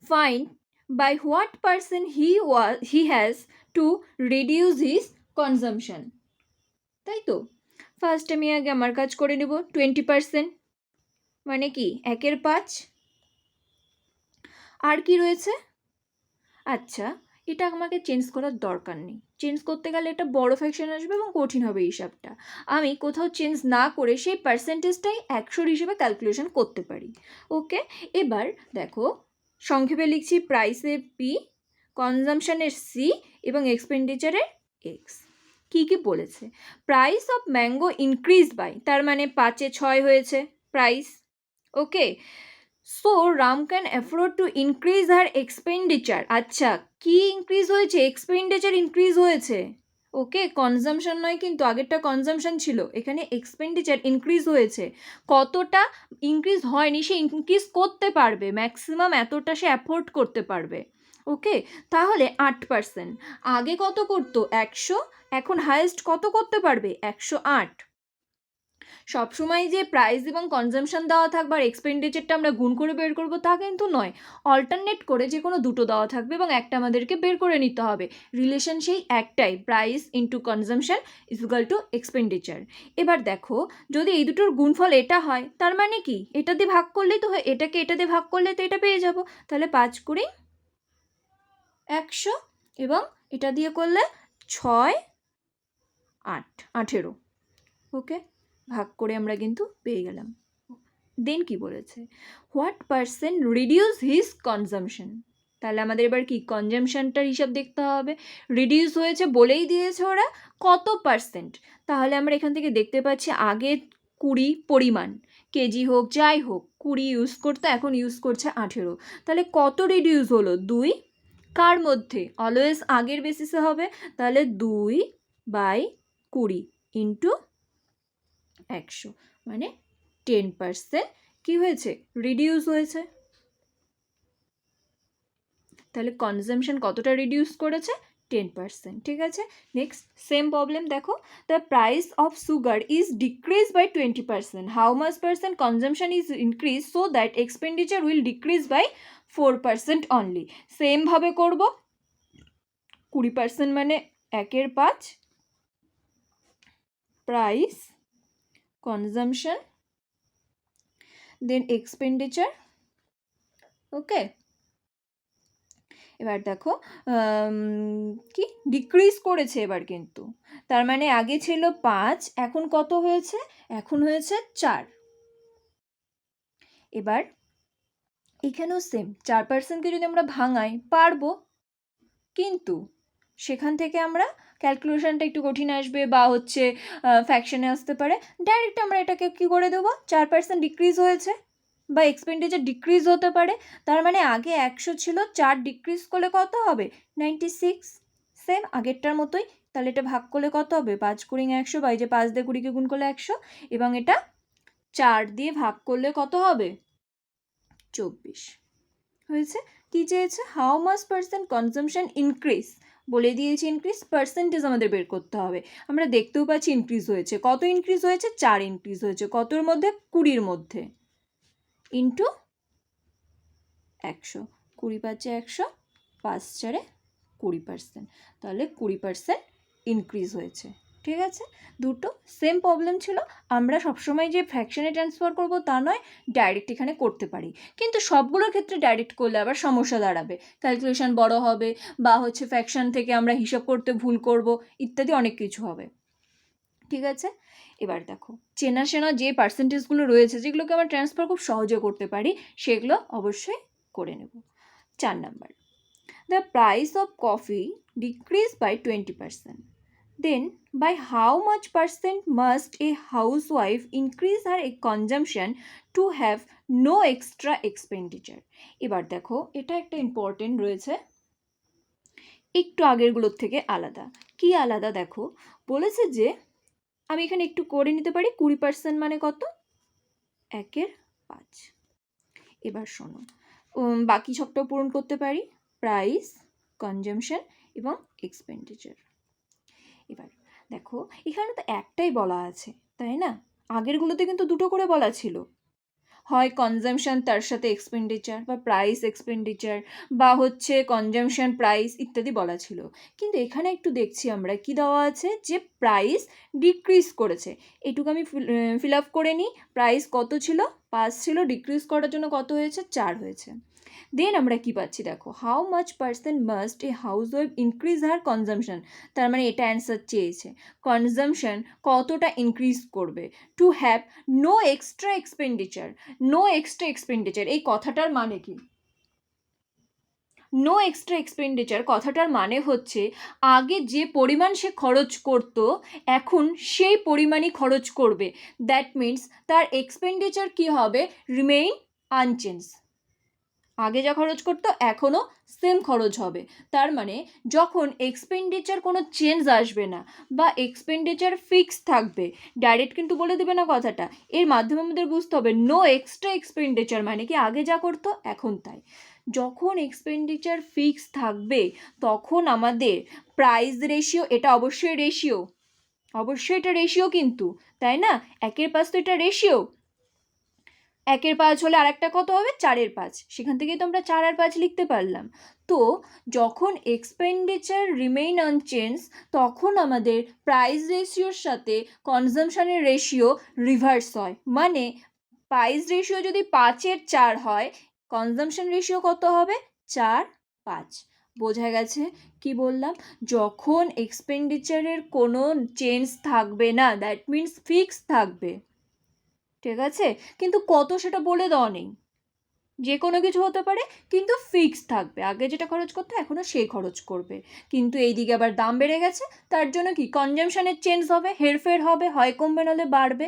Find by what percent he has to reduce his consumption. তাই তো? ফার্স্ট আমি আগে আমার কাজ করে নেব। 20% মানে কি 1/5। আর কি রয়েছে? আচ্ছা, এটা আমাকে চেঞ্জ করার দরকার নেই। চেঞ্জ করতে গেলে এটা বড় ফ্র্যাকশন আসবে এবং কঠিন হবে হিসাবটা। আমি কোথাও চেঞ্জ না করে সেই পার্সেন্টেজটাই 100 হিসেবে ক্যালকুলেশন করতে পারি। ওকে, এবার দেখো সংক্ষেপে লিখছি, প্রাইসের পি, কনজামশনের সি এবং এক্সপেন্ডিচারের এক্স। কি কি বলেছে? Price of mango increase by, তার মানে 5-এ 6 হয়েছে প্রাইস। Okay, so Ram can afford to increase her expenditure. আচ্ছা, কি ইনক্রিজ হয়েছে? এক্সপেন্ডিচার ইনক্রিজ হয়েছে। ওকে, কনজামশন নয় কিন্তু, আগেরটা কনজামশন ছিল, এখানে এক্সপেন্ডিচার ইনক্রিজ হয়েছে। কতটা ইনক্রিজ হয়নি, সে ইনক্রিজ করতে পারবে, ম্যাক্সিমাম এতটা সে অ্যাফোর্ড করতে পারবে। ওকে, তাহলে 8%। আগে কত করতো? 100, এখন হায়েস্ট কত করতে পারবে? 108। সবসময় যে প্রাইস এবং কনজামশন দেওয়া থাকবে আর এক্সপেন্ডিচারটা আমরা গুণ করে বের করবো তা কিন্তু নয়, অল্টারনেট করে যে কোনো দুটো দেওয়া থাকবে এবং একটা আমাদেরকে বের করে নিতে হবে। রিলেশন সেই একটাই, price into consumption equal to expenditure. এবার দেখো যদি এই দুটোর গুণফল এটা হয়, তার মানে কি এটা দিয়ে ভাগ করলেই তো হয়, এটাকে এটা দিয়ে ভাগ করলে তো এটা পেয়ে যাব। তাহলে 5 × 100 এবং এটা দিয়ে করলে 6 8 18। ওকে, ভাগ করে আমরা কিন্তু পেয়ে গেলাম। দেন কি বলেছে? What percent reduce his consumption. তাহলে আমাদের এবার কি কনজামশনটার হিসাব দেখতে হবে। রিডিউস হয়েছে বলেই দিয়েছে ওরা, কত পার্সেন্ট। তাহলে আমরা এখান থেকে দেখতে পাচ্ছি আগে 20 পরিমাণ, কেজি হোক যাই হোক 20 ইউজ করতো, এখন ইউজ করছে 18। তাহলে কত রিডিউস হলো? 2। কার মধ্যে? অলওয়েজ আগের বেসিসে হবে। তাহলে 2/20 ইন্টু 100 মানে 10% কি হয়েছে? রিডিউস হয়েছে। তাহলে কনজামশন কতটা রিডিউস করেছে? 10%। ঠিক আছে, নেক্সট সেম প্রবলেম দেখো, the price of sugar is decrease by 20%, how much percent consumption is increase so that expenditure will decrease by 4% only. সেমভাবে করব, 20% মানে 1/5, price, consumption, then expenditure. Okay, এবার দেখো কি ডিক্রিজ করেছে এবার কিন্তু, তার মানে আগে ছিল 5, এখন কত হয়েছে? এখন হয়েছে 4। এবার এখানেও সেম 4%কে যদি আমরা ভাঙাই পারবো, কিন্তু সেখান থেকে আমরা ক্যালকুলেশনটা একটু কঠিন আসবে বা হচ্ছে ফ্র্যাকশনে আসতে পারে। ডাইরেক্ট আমরা এটাকে কী করে দেবো? 4% ডিক্রিজ হয়েছে, বা এক্সপেন্ডিচার ডিক্রিজ হতে পারে। তার মানে আগে 100 ছিল, 4 ডিক্রিজ করলে কত হবে? 96। সেম আগেরটার মতোই। তাহলে এটা ভাগ করলে কত হবে? 5 কুড়ি 100, বা এই যে 5 দিয়ে 20কে গুণ করলে 100, এবং এটা 4 দিয়ে ভাগ করলে কত হবে? 24 হয়েছে। কি চেয়েছে? How much percent consumption increase, বলে দিয়েছি ইনক্রিজ, পার্সেন্টেজ আমাদের বের করতে হবে। আমরা দেখতেও পাচ্ছি ইনক্রিজ হয়েছে। কত ইনক্রিজ হয়েছে? 4 ইনক্রিজ হয়েছে। কতর মধ্যে? 20-র মধ্যে, ইন্টু 100। 20 পাচ্ছে 100, 5 4 20%, তাহলে 20% ইনক্রিজ হয়েছে। ঠিক আছে, দুটো সেম প্রবলেম ছিল। আমরা সবসময় যে ফ্র্যাকশনে ট্রান্সফার করব তা নয়, ডাইরেক্ট এখানে করতে পারি, কিন্তু সবগুলোর ক্ষেত্রে ডাইরেক্ট করলে আবার সমস্যা দাঁড়াবে, ক্যালকুলেশন বড় হবে, বা ফ্র্যাকশন থেকে আমরা হিসাব করতে ভুল করব, ইত্যাদি অনেক কিছু হবে। ঠিক আছে, এবার দেখো চেনা যে পার্সেন্টেজগুলো রয়েছে, যেগুলোকে আমরা ট্রান্সফার খুব সহজে করতে পারি, সেগুলো অবশ্যই করে নেব। 4 number, the price of coffee decreased by 20%. Then by how much percent must a housewife increase her consumption to have no extra expenditure? এবার দেখো এটা একটা ইম্পর্টেন্ট রয়েছে, একটু আগেরগুলোর থেকে আলাদা। কি আলাদা? দেখো বলেছে যে আমি এখানে একটু করে নিতে পারি, 20% মানে কত? 1/5। এবার শোনো, বাকি সবটাও পূরণ করতে পারি, প্রাইস, কনজামশন এবং এক্সপেন্ডিচার। এবার দেখো এখানে তো একটাই বলা আছে, তাই না? আগেরগুলোতে কিন্তু দুটো করে বলা ছিল, হয় কনজামশন তার সাথে এক্সপেন্ডিচার, বা প্রাইস এক্সপেন্ডিচার, বা কনজামশন প্রাইস ইত্যাদি বলা ছিল। কিন্তু এখানে একটু দেখছি আমরা কি দেওয়া আছে, যে প্রাইস ডিক্রিজ করেছে। এটুকু আমি ফিল আপ করে নিই। প্রাইস কত ছিল? 5 ছিল, ডিক্রিজ করার জন্য কত হয়েছে? 4 হয়েছে। দেন আমরা কি পাচ্ছি? দেখো how much percent must a housewife increase her consumption, তার মানে এটা অ্যান্সার চেয়েছে, কনজামশন কতটা ইনক্রিজ করবে, to have no extra expenditure. No extra expenditure এই কথাটার মানে কি? নো এক্সট্রা এক্সপেন্ডিচার কথাটার মানে হচ্ছে আগে যে পরিমাণ সে খরচ করত এখন সেই পরিমাণই খরচ করবে। দ্যাট মিনস তার এক্সপেন্ডিচার কি হবে? Remain unchange. আগে যা খরচ করতো এখনও সেম খরচ হবে। তার মানে যখন এক্সপেন্ডিচার কোনো চেঞ্জ আসবে না, বা এক্সপেন্ডিচার ফিক্স থাকবে, ডাইরেক্ট কিন্তু বলে দেবে না কথাটা, এর মাধ্যমে আমাদের বুঝতে হবে নো এক্সট্রা এক্সপেন্ডিচার মানে কি আগে যা করতো এখন তাই। যখন এক্সপেন্ডিচার ফিক্স থাকবে তখন আমাদের প্রাইস রেশিও, এটা অবশ্যই রেশিও, অবশ্যই এটা রেশিও কিন্তু, তাই না? 1/5 তো এটা রেশিও, 1/5 হলে আর একটা কত হবে? 4/5। সেখান থেকেই তো আমরা 4 আর 5 লিখতে পারলাম। তো যখন এক্সপেন্ডিচার রিমেইন আনচেঞ্জ তখন আমাদের প্রাইস রেশিওর সাথে কনজামশনের রেশিও রিভার্স হয়। মানে প্রাইস রেশিও যদি 5/4 হয়, কনজামশন রেশিও কত হবে? 4/5। বোঝা গেছে কি বললাম? যখন এক্সপেন্ডিচারের কোনো চেঞ্জ থাকবে না, দ্যাট মিনস ফিক্স থাকবে, ঠিক আছে? কিন্তু কত সেটা বলে দেওয়া নেই, যে কোনো কিছু হতে পারে, কিন্তু ফিক্স থাকবে। আগে যেটা খরচ করতে এখনও সেই খরচ করবে। কিন্তু এইদিকে আবার দাম বেড়ে গেছে, তার জন্য কি কনজামশনের চেঞ্জ হবে, হেরফের হবে, হয় কমবে নাহলে বাড়বে।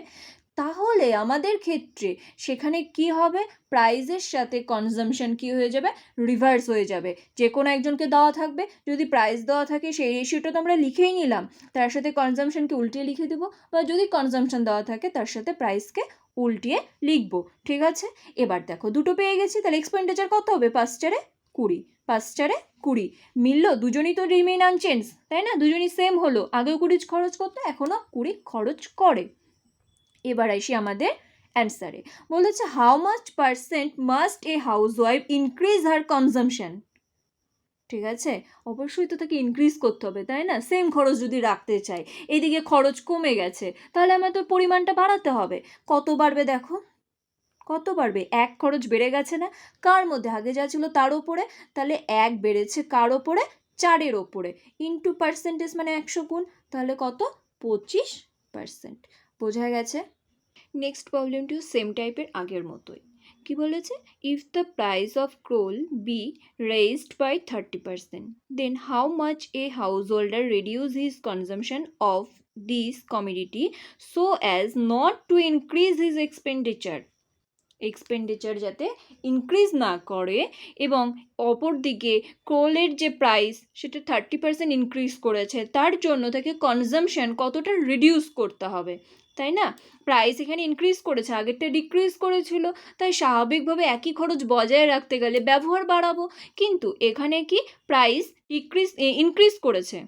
তাহলে আমাদের ক্ষেত্রে সেখানে কি হবে? প্রাইসের সাথে কনজামশন কি হয়ে যাবে? রিভার্স হয়ে যাবে। যে কোনো একজনকে দেওয়া থাকবে, যদি প্রাইস দেওয়া থাকে সেই রেশিওটা তো আমরা লিখেই নিলাম, তার সাথে কনজামশনকে উল্টিয়ে লিখে দেবো, বা যদি কনজামশন দেওয়া থাকে তার সাথে প্রাইসকে উল্টিয়ে লিখবো। ঠিক আছে, এবার দেখো দুটো পেয়ে গেছি, তাহলে এক্সপেন্ডিচার কত হবে? 5/4 20, 5/4 20 মিললো, দুজনই তো রিমেইন আনচেঞ্জ, তাই না? দুজনই সেম হলো, আগেও 20 খরচ করতো এখনও 20 খরচ করে। এবার আসি আমাদের অ্যান্সারে। বলেছে how much percent must a housewife increase her consumption. ঠিক আছে, অবশ্যই তো তাকে ইনক্রিজ করতে হবে, তাই না? সেম খরচ যদি রাখতে চাই, এদিকে খরচ কমে গেছে, তাহলে আমাদের পরিমাণটা বাড়াতে হবে। কত বাড়বে দেখো, কত বাড়বে? 1 খরচ বেড়ে গেছে না? কার মধ্যে? আগে যা ছিল তার ওপরে, তাহলে 1 বেড়েছে কার ওপরে? 4-এর ওপরে, ইন্টু পার্সেন্টেজ মানে 100 গুণ, তাহলে কত? 25%। বোঝা গেছে? নেক্সট প্রবলেমটিও সেম টাইপের আগের মতোই। কি বলেছে? ইফ দ্য প্রাইস অফ ক্রোল be raised by 30%, then how much a householder reduce his consumption of this commodity so as not to increase his expenditure. Expenditure যাতে ইনক্রিজ না করে, এবং অপর দিকে কোলের যে প্রাইস সেটা 30% ইনক্রিজ করেছে, তার জন্য তাকে কনজামশন কতটা রিডিউস করতে হবে, তাই না? প্রাইস এখানে ইনক্রিজ করেছে, আগেরটা ডিক্রিজ করেছিল, তাই স্বাভাবিকভাবে একই খরচ বজায় রাখতে গেলে ব্যবহার বাড়াবো, কিন্তু এখানে কি প্রাইস ইনক্রিজ করেছে,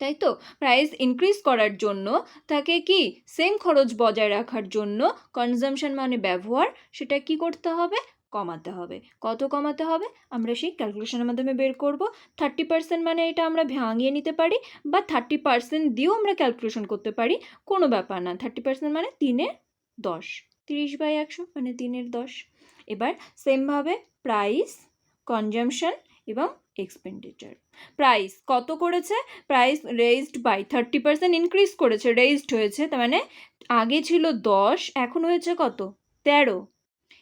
তাই তো? প্রাইস ইনক্রিজ করার জন্য তাকে কি সেম খরচ বজায় রাখার জন্য কনজামশন মানে ব্যবহার, সেটা কি করতে হবে? কমাতে হবে। কত কমাতে হবে আমরা সেই ক্যালকুলেশনের মাধ্যমে বের করব। 30% মানে এটা আমরা ভাঙিয়ে নিতে পারি, বা 30% দিয়েও আমরা ক্যালকুলেশন করতে পারি, কোনো ব্যাপার না। 30% মানে 3/10, 30/100 মানে 3/10। এবার সেমভাবে প্রাইস, কনজামশন এবং এক্সপেন্ডিচার। প্রাইস কত করেছে? প্রাইস রেইজড বাই 30% ইনক্রিজ করেছে, রেইজড হয়েছে, তার মানে আগে ছিল 10, এখন হয়েছে কত? 13।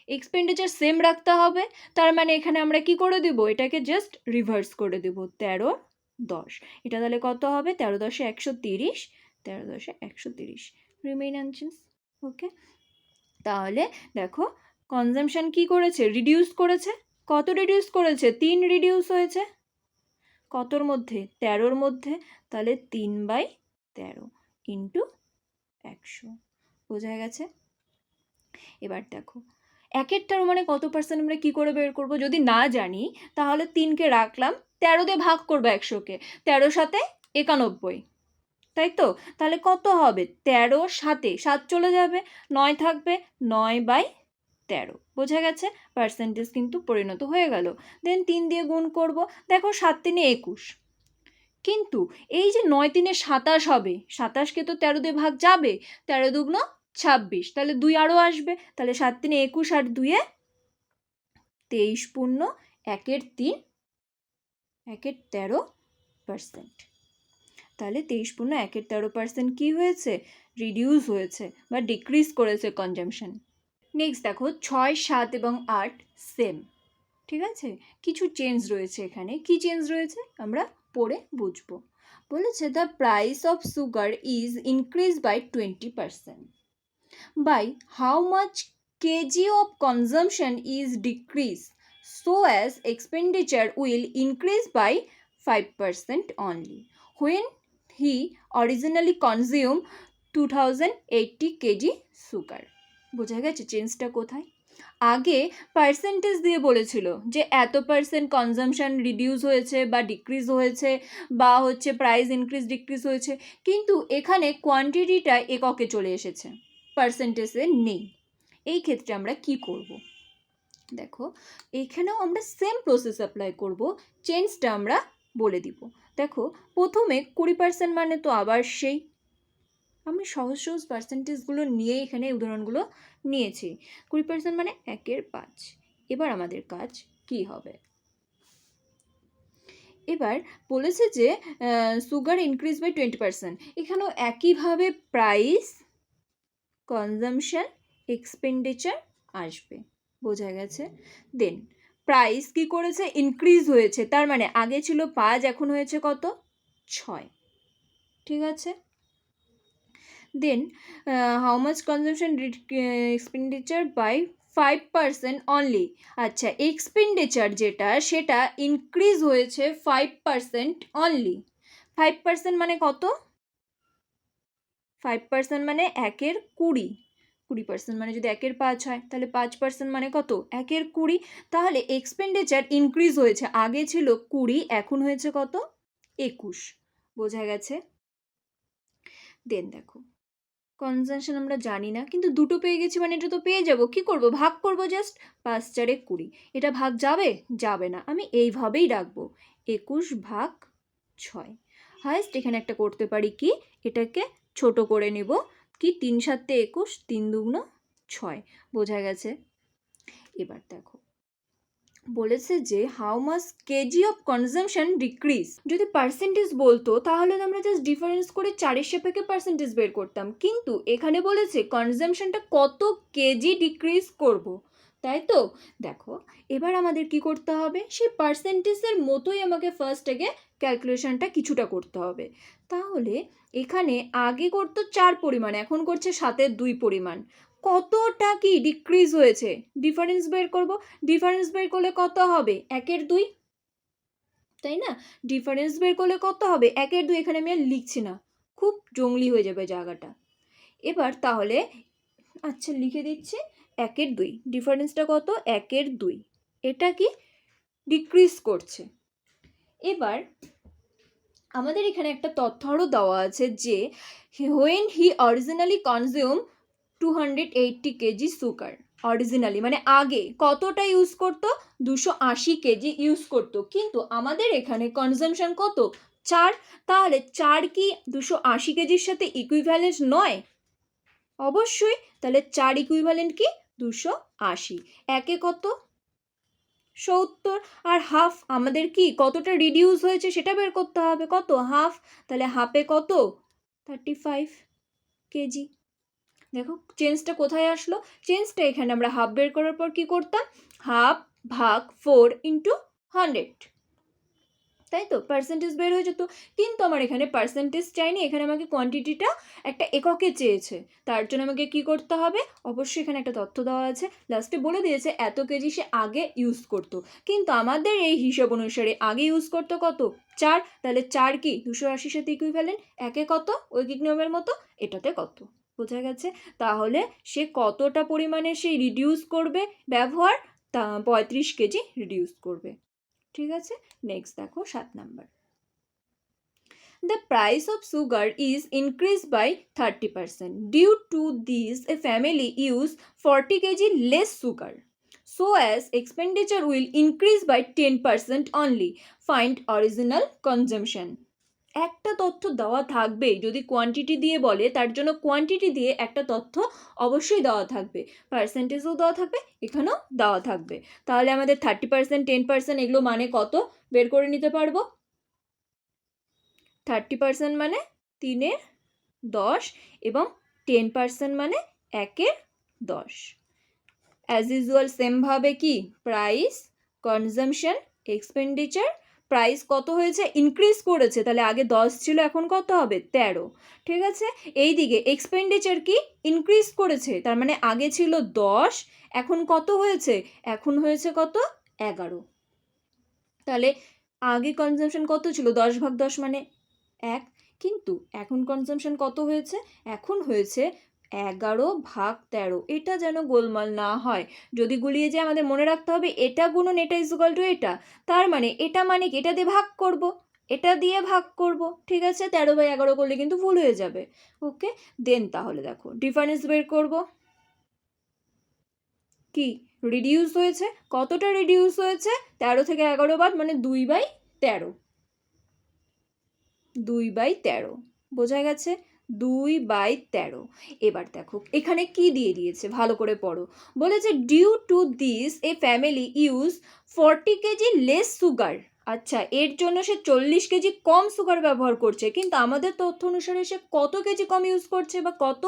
এক্সপেন্ডিচার সেম রাখতে হবে, তার মানে এখানে আমরা কি করে দেবো? এটাকে জাস্ট রিভার্স করে দেবো, 13/10। এটা তাহলে কত হবে? 13/10 130, 13/10 130 রিমেইন আনচেঞ্জ। ওকে, তাহলে দেখো কনজামশন কি করেছে? রিডিউস করেছে। কত রিডিউস করেছে? 3 রিডিউস হয়েছে। কতর মধ্যে? 13-র মধ্যে। তাহলে 3/13 ইন্টু 100, বোঝা গেছে? এবার দেখো 1/13 মানে কত পার্সেন্ট আমরা কি করে বের করব? যদি না জানি তাহলে 3কে রাখলাম, 13 দিয়ে ভাগ করবো 100কে, 13 সাথে 91, তাই তো? তাহলে কত হবে? 13 সাথে 7 চলে যাবে, 9 থাকবে, 9/13, বোঝা গেছে? পার্সেন্টেজ কিন্তু পরিণত হয়ে গেল। দেন 3 দিয়ে গুণ করব, দেখো 7 3 21, কিন্তু এই যে 9 3 27 হবে, 27কে তো 13 দিয়ে ভাগ যাবে, 13 2 26, তাহলে 2 আরও আসবে, তাহলে 7 3 21 আর 2 23 পূর্ণ 1/3, 1/13%। তাহলে 23 পূর্ণ 1/13% কি হয়েছে? রিডিউস হয়েছে বা ডিক্রিজ করেছে কনজামশন। নেক্সট দেখো 6 7 এবং 8 সেম, ঠিক আছে? কিছু চেঞ্জ রয়েছে এখানে। কি চেঞ্জ রয়েছে আমরা পড়ে বুঝবো। বলেছে the price of sugar is increase by 20%, by how much KG of consumption is decrease, so as expenditure will increase by 5% only when he originally consumed 2080 kg sugar. বোঝা গেছে চেঞ্জটা কোথায়? আগে পার্সেন্টেজ দিয়ে বলেছিল যে এত পার্সেন্ট কনজামশন রিডিউস হয়েছে বা ডিক্রিজ হয়েছে, বা হচ্ছে প্রাইস ইনক্রিজ ডিক্রিজ হয়েছে, কিন্তু এখানে কোয়ান্টিটিটা এককে চলে এসেছে, পার্সেন্টেজে নেই। এই ক্ষেত্রে আমরা কি করব? দেখো এখানেও আমরা সেম প্রসেস অ্যাপ্লাই করব, চেঞ্জটা আমরা বলে দিব। দেখো প্রথমে 20% মানে তো আবার সেই, আমি সহজ সহজ পার্সেন্টেজগুলো নিয়ে এখানে উদাহরণগুলো নিয়েছি। 20% মানে 1/5। এবার আমাদের কাজ কি হবে? এবার বলেছে যে সুগার ইনক্রিজ বাই 20%, এখানেও একইভাবে প্রাইস, কনজামশন, এক্সপেন্ডিচার আসবে, বোঝা গেছে? দেন প্রাইস কি করেছে? ইনক্রিজ হয়েছে, তার মানে আগে ছিল 5, এখন হয়েছে কত? 6, ঠিক আছে? Then how much consumption expenditure by 5% only. আচ্ছা, এক্সপেন্ডিচার যেটা সেটা ইনক্রিজ হয়েছে 5% অনলি। 5% মানে কত? 5% মানে 1/20, 20% মানে যদি 1/5 হয় তাহলে 5% মানে কত? 1/20। তাহলে এক্সপেন্ডিচার ইনক্রিজ হয়েছে, আগে ছিল 20, এখন হয়েছে কত? 21, বোঝা গেছে? দেন দেখো কনজামশন আমরা জানি না, কিন্তু দুটো পেয়ে গেছি মানে এটা তো পেয়ে যাব। কি করব? ভাগ করব জাস্ট, 5 4 20। এটা ভাগ যাবে? যাবে না, আমি এইভাবেই রাখবো, 21/6। হাইস্ট এখানে একটা করতে পারি কি, এটাকে ছোট করে নেব, কি 3 7 21, 3 2 6, বোঝা গেছে? এবার দেখো বলেছে যে how much KG of consumption decrease. যদি পার্সেন্টেজ বলতো তাহলে তো আমরা জাস্ট ডিফারেন্স করে 4-এর সাপেক্ষে পার্সেন্টেজ বের করতাম, কিন্তু এখানে বলেছে কনজামশনটা কত কেজি ডিক্রিজ করব, তাই তো? দেখো এবার আমাদের কি করতে হবে? সেই পার্সেন্টেজের মতোই আমাকে ফার্স্ট আগে ক্যালকুলেশনটা কিছুটা করতে হবে। তাহলে এখানে আগে করতো 4 পরিমাণ, এখন করছে 7-এর 2 পরিমাণ। কত কতটা কি ডিক্রিজ হয়েছে, ডিফারেন্স বের করব। ডিফারেন্স বের করলে কত হবে, 1/2, তাই না? ডিফারেন্স বের করলে কত হবে, 1/2। এখানে আমি আর লিখছি না, খুব জংলি হয়ে যাবে জায়গাটা। এবার তাহলে আচ্ছা লিখে দিচ্ছি 1/2, ডিফারেন্সটা কত, 1/2, এটা কি ডিক্রিজ করছে। এবার আমাদের এখানে একটা তথ্য আরও দেওয়া আছে যে when he originally consume 280 KG sugar, originally মানে আগে কতটা ইউজ করতো, 280 কেজি ইউজ করতো, কিন্তু আমাদের এখানে কনজামশন কত, 4। তাহলে 4 কি 280 কেজির সাথে ইকুইভ্যালেন্ট নয়? অবশ্যই। তাহলে 4 ইকুইভ্যালেন্ট কি 280, একে কত 70, আর হাফ আমাদের কি কতটা রিডিউস হয়েছে সেটা বের করতে হবে, কত, হাফ। তাহলে হাফে কত, 35 কেজি। দেখো চেঞ্জটা কোথায় আসলো, চেঞ্জটা এখানে আমরা হাফ বের করার পর কি করতাম, হাফ ভাগ 4 × 100, তাই তো, পার্সেন্টেজ বের হয়ে যেত। কিন্তু আমার এখানে পার্সেন্টেজ চাইনি, এখানে আমাকে কোয়ান্টিটিটা একটা এককে চেয়েছে। তার জন্য আমাকে কি করতে হবে, অবশ্যই এখানে একটা তথ্য দেওয়া আছে, লাস্টে বলে দিয়েছে এত কেজি সে আগে ইউজ করতো, কিন্তু আমাদের এই হিসাব অনুসারে আগে ইউজ করতো কত, 4। তাহলে 4 কি 280 সাথে ইকুইভ্যালেন্ট, একে কত, ঐকিক নিয়মের মতো এটাতে কত, বোঝা গেছে? তাহলে সে কতটা পরিমাণে সে রিডিউস করবে ব্যবহার, তা 35 কেজি রিডিউস করবে। ঠিক আছে, নেক্সট দেখো 7 number. The price of sugar is increased by 30%. Due to this, a family use 40 kg less sugar. So as expenditure will increase by 10% only. Find original consumption. একটা তথ্য দেওয়া থাকবে, যদি কোয়ান্টিটি দিয়ে বলে তার জন্য কোয়ান্টিটি দিয়ে একটা তথ্য অবশ্যই দেওয়া থাকবে, পার্সেন্টেজও দেওয়া থাকবে, এখানেও দেওয়া থাকবে। তাহলে আমাদের 30%, 10% এগুলো মানে কত বের করে নিতে পারবো। 30% মানে 3/10 এবং 10% মানে 1/10। অ্যাজ ইউজুয়াল সেমভাবে কি প্রাইস, কনজামশন, এক্সপেন্ডিচার, প্রাইস কত হয়েছে, ইনক্রিজ করেছে, তাহলে আগে 10 ছিল, এখন কত হবে 13। ঠিক আছে, এই দিকে এক্সপেন্ডিচার কি ইনক্রিজ করেছে, তার মানে আগে ছিল 10, এখন কত হয়েছে, এখন হয়েছে কত 11। তাহলে আগে কনজামশন কত ছিল, 10/10 মানে 1, কিন্তু এখন কনজামশন কত হয়েছে, এখন হয়েছে 11/13। এটা যেন গোলমাল না হয়, যদি গুলিয়ে যায় আমাদের মনে রাখতে হবে এটা গুণন এটা ইজুকাল টু এটা, তার মানে এটা মানে কি, এটা দিয়ে ভাগ করব, এটা দিয়ে ভাগ করব, ঠিক আছে, 13/11 করলে কিন্তু ভুল হয়ে যাবে। ওকে, দেন তাহলে দেখো ডিফারেন্স বের করব, কি রিডিউস হয়েছে, কতটা রিডিউস হয়েছে, 13 থেকে 11 বাদ মানে 2/13, 2/13, বোঝা গেছে, 2/13। এবার দেখো এখানে কি দিয়ে দিয়েছে, ভালো করে পড়ো, বলেছে due to this a family use 40 KG less sugar. আচ্ছা, এর জন্য সে 40 কেজি কম সুগার ব্যবহার করছে, কিন্তু আমাদের তথ্য অনুসারে সে কত কেজি কম ইউজ করছে বা কত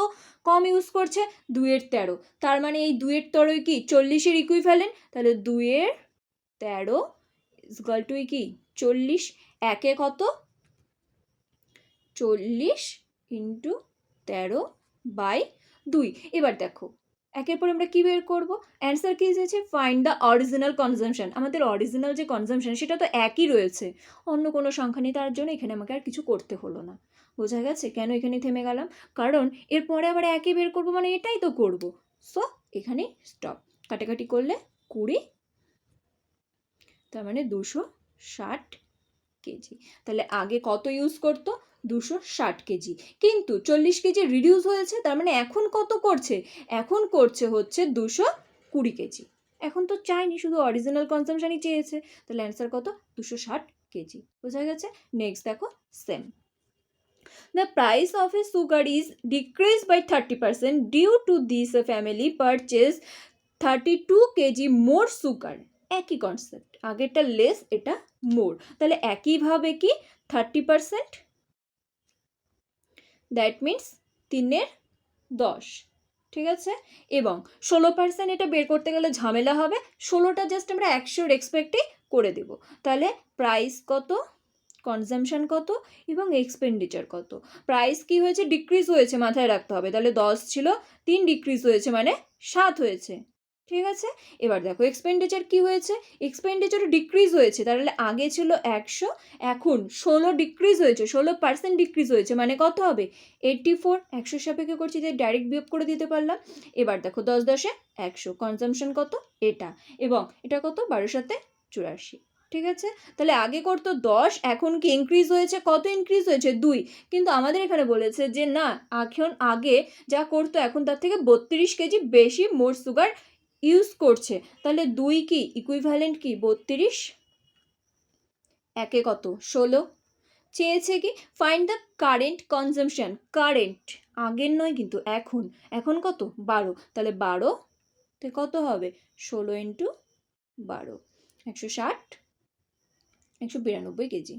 কম ইউজ করছে, 2/13। তার মানে এই 2/13 কি 40-এর ইকুইভ্যালেন্ট, তাহলে 2/13 ইকুয়াল টু কি 40, একে কত 40 × 13/2। এবার দেখো একের পর আমরা কি বের করব, অ্যান্সার কি এসেছে, ফাইন্ড দ্য অরিজিনাল কনজামশন। আমাদের অরিজিনাল যে কনজামশন সেটা তো একই রয়েছে, অন্য কোনো সংখ্যা নেই, তার জন্য এখানে আমাকে আর কিছু করতে হলো না। বোঝা গেছে কেন এখানে থেমে গেলাম, কারণ এরপরে আবার একই বের করবো মানে এটাই তো করব, সো এখানে স্টপ। কাটাকাটি করলে 20, তার মানে 260 কেজি। তাহলে আগে কত ইউজ করতো, 260 কেজি, কিন্তু 40 কেজি রিডিউস হয়েছে, তার মানে এখন কত করছে, এখন করছে হচ্ছে 220 কেজি। এখন তো চাইনি, শুধু অরিজিনাল কনজামশনই চেয়েছে, তাহলে অ্যান্সার কত 260 কেজি। বোঝা গেছে, নেক্সট দেখো same. The price of a sugar is decreased by 30% due to this family purchase 32 kg more sugar. একই কনসেপ্ট, আগেরটা লেস এটা মোর, তাহলে একইভাবে কি 30%, দ্যাট মিনস 3/10, ঠিক আছে, এবং 16% এটা বের করতে গেলে ঝামেলা হবে, 16টা জাস্ট আমরা 100 রেসপেক্টে করে দেব। তাহলে প্রাইস কত, কনজামশন কত এবং এক্সপেন্ডিচার কত। প্রাইস কি হয়েছে, ডিক্রিজ হয়েছে, মাথায় রাখতে হবে। তাহলে 10 ছিল, 3 ডিক্রিজ হয়েছে মানে 7 হয়েছে। ঠিক আছে, এবার দেখো এক্সপেন্ডিচার কি হয়েছে, এক্সপেন্ডিচার ডিক্রিজ হয়েছে। তাহলে আগে ছিল 100, এখন 16 ডিক্রিজ হয়েছে, 16% ডিক্রিজ হয়েছে মানে কত হবে 84। 100 সাপেক্ষে করছি তাই ডাইরেক্ট বিয়োগ করে দিতে পারলাম। এবার দেখো 10 10 100, কনজামশন কত এটা, এবং এটা কত 12 সাথে 84। ঠিক আছে, তাহলে আগে করতো 10, এখন কি ইনক্রিজ হয়েছে, কত ইনক্রিজ হয়েছে 2, কিন্তু আমাদের এখানে বলেছে যে না, এখন আগে যা করতো এখন তার থেকে 32 কেজি বেশি মোর সুগার ইউজ করছে। তাহলে 2 কি ইকুইভ্যালেন্ট কি 32, একে কত 16। চেয়েছে কি find the current consumption, current আগের নয় কিন্তু এখন, এখন কত 12, তাহলে 12 তে কত হবে 16 ইন্টু 12, 160, 192 কেজি,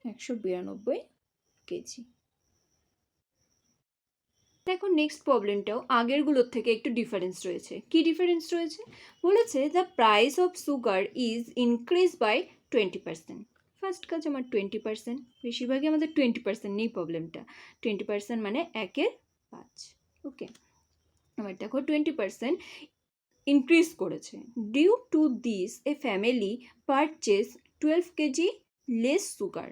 192 কেজি। দেখো নেক্সট প্রবলেমটাও আগেরগুলোর থেকে একটু ডিফারেন্স রয়েছে। কি ডিফারেন্স রয়েছে, বলেছে the price of sugar is increase by 20%। First কাজ আমার 20%, বেশিরভাগই আমাদের 20% নেই প্রবলেমটা, 20% মানে 1/5। ওকে, এবার দেখো 20% ইনক্রিজ করেছে। Due to this a family purchase 12 KG less sugar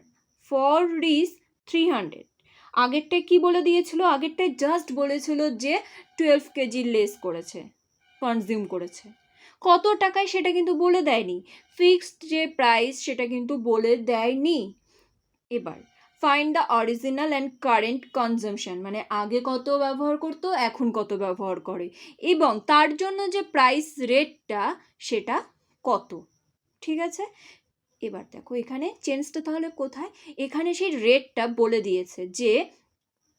for রিস 300। আগেরটায় কি বলে দিয়েছিল, আগেরটায় জাস্ট বলেছিল যে 12 কেজি লেস করেছে, কনজিউম করেছে। কত টাকায় সেটা কিন্তু বলে দেয়নি, ফিক্সড যে প্রাইস সেটা কিন্তু বলে দেয়নি। এবার find the original and current consumption, মানে আগে কত ব্যবহার করতো এখন কত ব্যবহার করে, এবং তার জন্য যে প্রাইস রেটটা সেটা কত। ঠিক আছে, এবার দেখো এখানে চেঞ্জটা তাহলে কোথায়, এখানে সেই রেটটা বলে দিয়েছে যে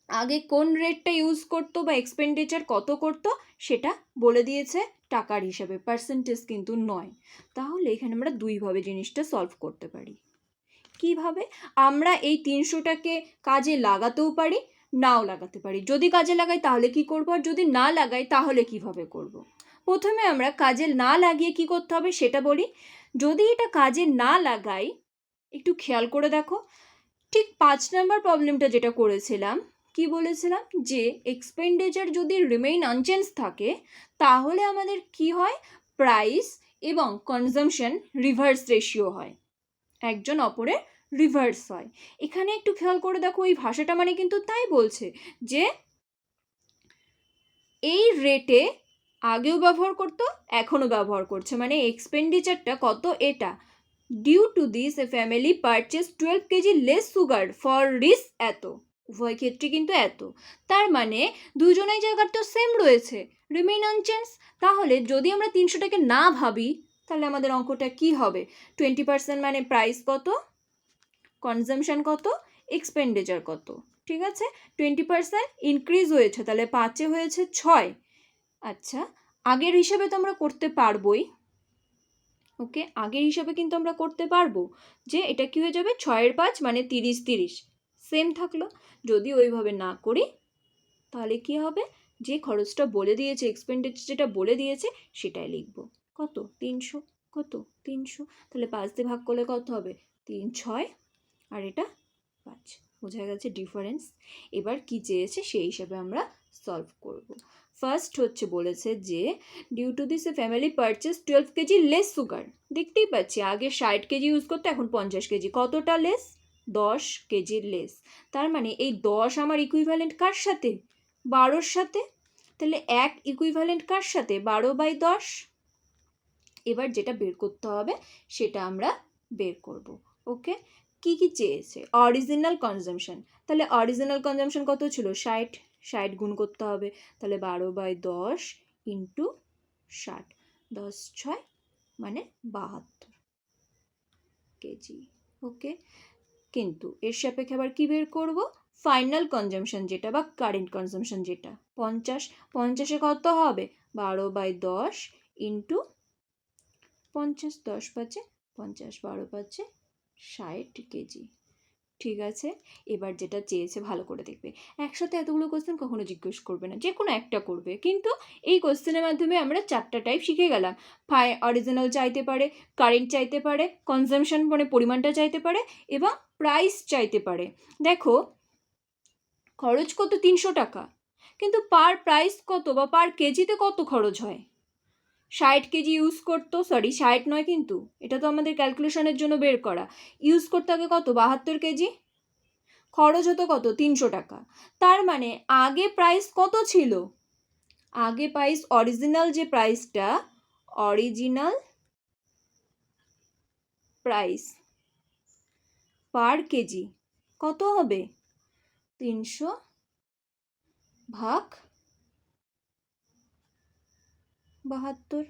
আগে কোন রেটটা ইউজ করতো বা এক্সপেন্ডিচার কত করতো সেটা বলে দিয়েছে টাকার হিসাবে, পার্সেন্টেজ কিন্তু নয়। তাহলে এখানে আমরা দুইভাবে জিনিসটা সলভ করতে পারি। কিভাবে, আমরা এই 300টাকে কাজে লাগাতেও পারি, নাও লাগাতে পারি। যদি কাজে লাগাই তাহলে কি করব, আর যদি না লাগাই তাহলে কিভাবে করব। প্রথমে আমরা কাজে না লাগিয়ে কি করতে হবে সেটা বলি। যদি এটা কাজে না লাগাই, একটু খেয়াল করে দেখো, ঠিক 5 নম্বর প্রবলেমটা যেটা করেছিলাম, কি বলেছিলাম যে এক্সপেন্ডিচার যদি রিমেইন আনচেঞ্জ থাকে তাহলে আমাদের কি হয়, প্রাইস এবং কনজামশন রিভার্স রেশিও হয়, একজন অপরের রিভার্স হয়। এখানে একটু খেয়াল করে দেখো, এই ভাষাটা মানে কিন্তু তাই বলছে যে এই রেটে আগেও ব্যবহার করতো এখনও ব্যবহার করছে, মানে এক্সপেন্ডিচারটা কত এটা। Due to this a family purchase 12 KG less sugar for রিস এত, উভয় ক্ষেত্রে কিন্তু এত, তার মানে দুজনের জায়গার তো সেম রয়েছে, রিমেইন আনচেঞ্জ। তাহলে যদি আমরা 300টাকে না ভাবি তাহলে আমাদের অঙ্কটা কি হবে, 20% মানে প্রাইস কত, কনজামশন কত, এক্সপেন্ডিচার কত। ঠিক আছে, 20% ইনক্রিজ হয়েছে, তাহলে 5-এ হয়েছে 6। আচ্ছা, আগের হিসাবে তো আমরা করতে পারবোই। ওকে, আগের হিসাবে কিন্তু আমরা করতে পারবো যে এটা কি হয়ে যাবে 6-এর 5 মানে 30, 30 সেম থাকলো। যদি ওইভাবে না করি তাহলে কি হবে, যে খরচটা বলে দিয়েছে, এক্সপেন্ডিচার যেটা বলে দিয়েছে সেটাই লিখবো। কত 300, কত 300, তাহলে 5 দিয়ে ভাগ করলে কত হবে 3 6, আর এটা 5। বোঝা গেছে ডিফারেন্স। এবার কি চেয়েছে সেই হিসাবে আমরা সলভ করব। ফার্স্ট হচ্ছে বলেছে যে due to this a family purchase 12 KG less sugar. দেখতেই পাচ্ছি আগে 60 কেজি ইউজ করতে, এখন 50 কেজি, কতটা লেস 10 কেজি লেস। তার মানে এই 10 আমার ইকুইভ্যালেন্ট কার সাথে 12-র সাথে, তাহলে 1 ইকুইভ্যালেন্ট কার সাথে 12/10। এবার যেটা বের করতে হবে সেটা আমরা বের করব। ওকে, কি কি চেয়েছে, অরিজিনাল কনজামশন, তাহলে অরিজিনাল কনজামশন কত ছিল 60, 60 গুণ করতে হবে, তাহলে 12/10 ইন্টু 60, 10 6 মানে 72 কেজি। ওকে, কিন্তু এর সাপেক্ষে আবার কি বের করব, ফাইনাল কনজামশন যেটা বা কারেন্ট কনজামশন যেটা 50, 50-এ কত হবে 12/10 ইন্টু 50, 10 5 50, 12 5 60 কেজি। ঠিক আছে, এবার যেটা চেয়েছে ভালো করে দেখবে। একসাথে এতগুলো কোশ্চেন কখনো জিজ্ঞেস করবে না, যে কোনো একটা করবে, কিন্তু এই কোশ্চেনের মাধ্যমে আমরা 4টা টাইপ শিখে গেলাম। অরিজিনাল চাইতে পারে, কারেন্ট চাইতে পারে, কনজামশন মানে পরিমাণটা চাইতে পারে, এবং প্রাইস চাইতে পারে। দেখো, খরচ কত 300 টাকা, কিন্তু পার প্রাইস কত বা পার কেজিতে কত খরচ হয়? 60 কেজি ইউজ করতো, সরি 60 নয়, কিন্তু এটা তো আমাদের ক্যালকুলেশনের জন্য বের করা, ইউজ করতে আগে কত 72 কেজি, খরচ হতো কত 300 টাকা। তার মানে আগে প্রাইস কত ছিল? আগে প্রাইস, অরিজিনাল যে প্রাইসটা, অরিজিনাল প্রাইস পার কেজি কত হবে? 300 ভাগ 72,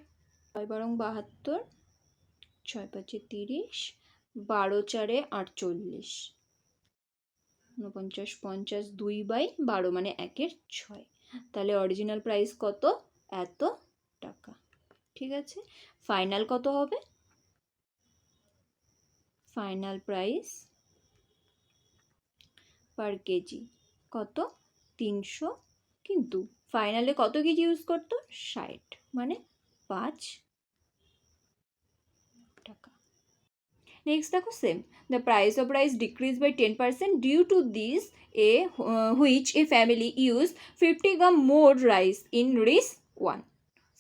72, 6 5 30, 12 4 48, 49 50, 2/12 মানে 1/6। তাহলে অরিজিনাল প্রাইস কত? এত টাকা। ঠিক আছে, ফাইনাল কত হবে? ফাইনাল প্রাইস পার কেজি কত? 300, কিন্তু ফাইনালে কত কেজি ইউজ করতো? 60, মানে 5 টাকা। নেক্সট দেখো, same, the price of rice decrease by 10% due to this which a family use 50 gram more rice in rice 1.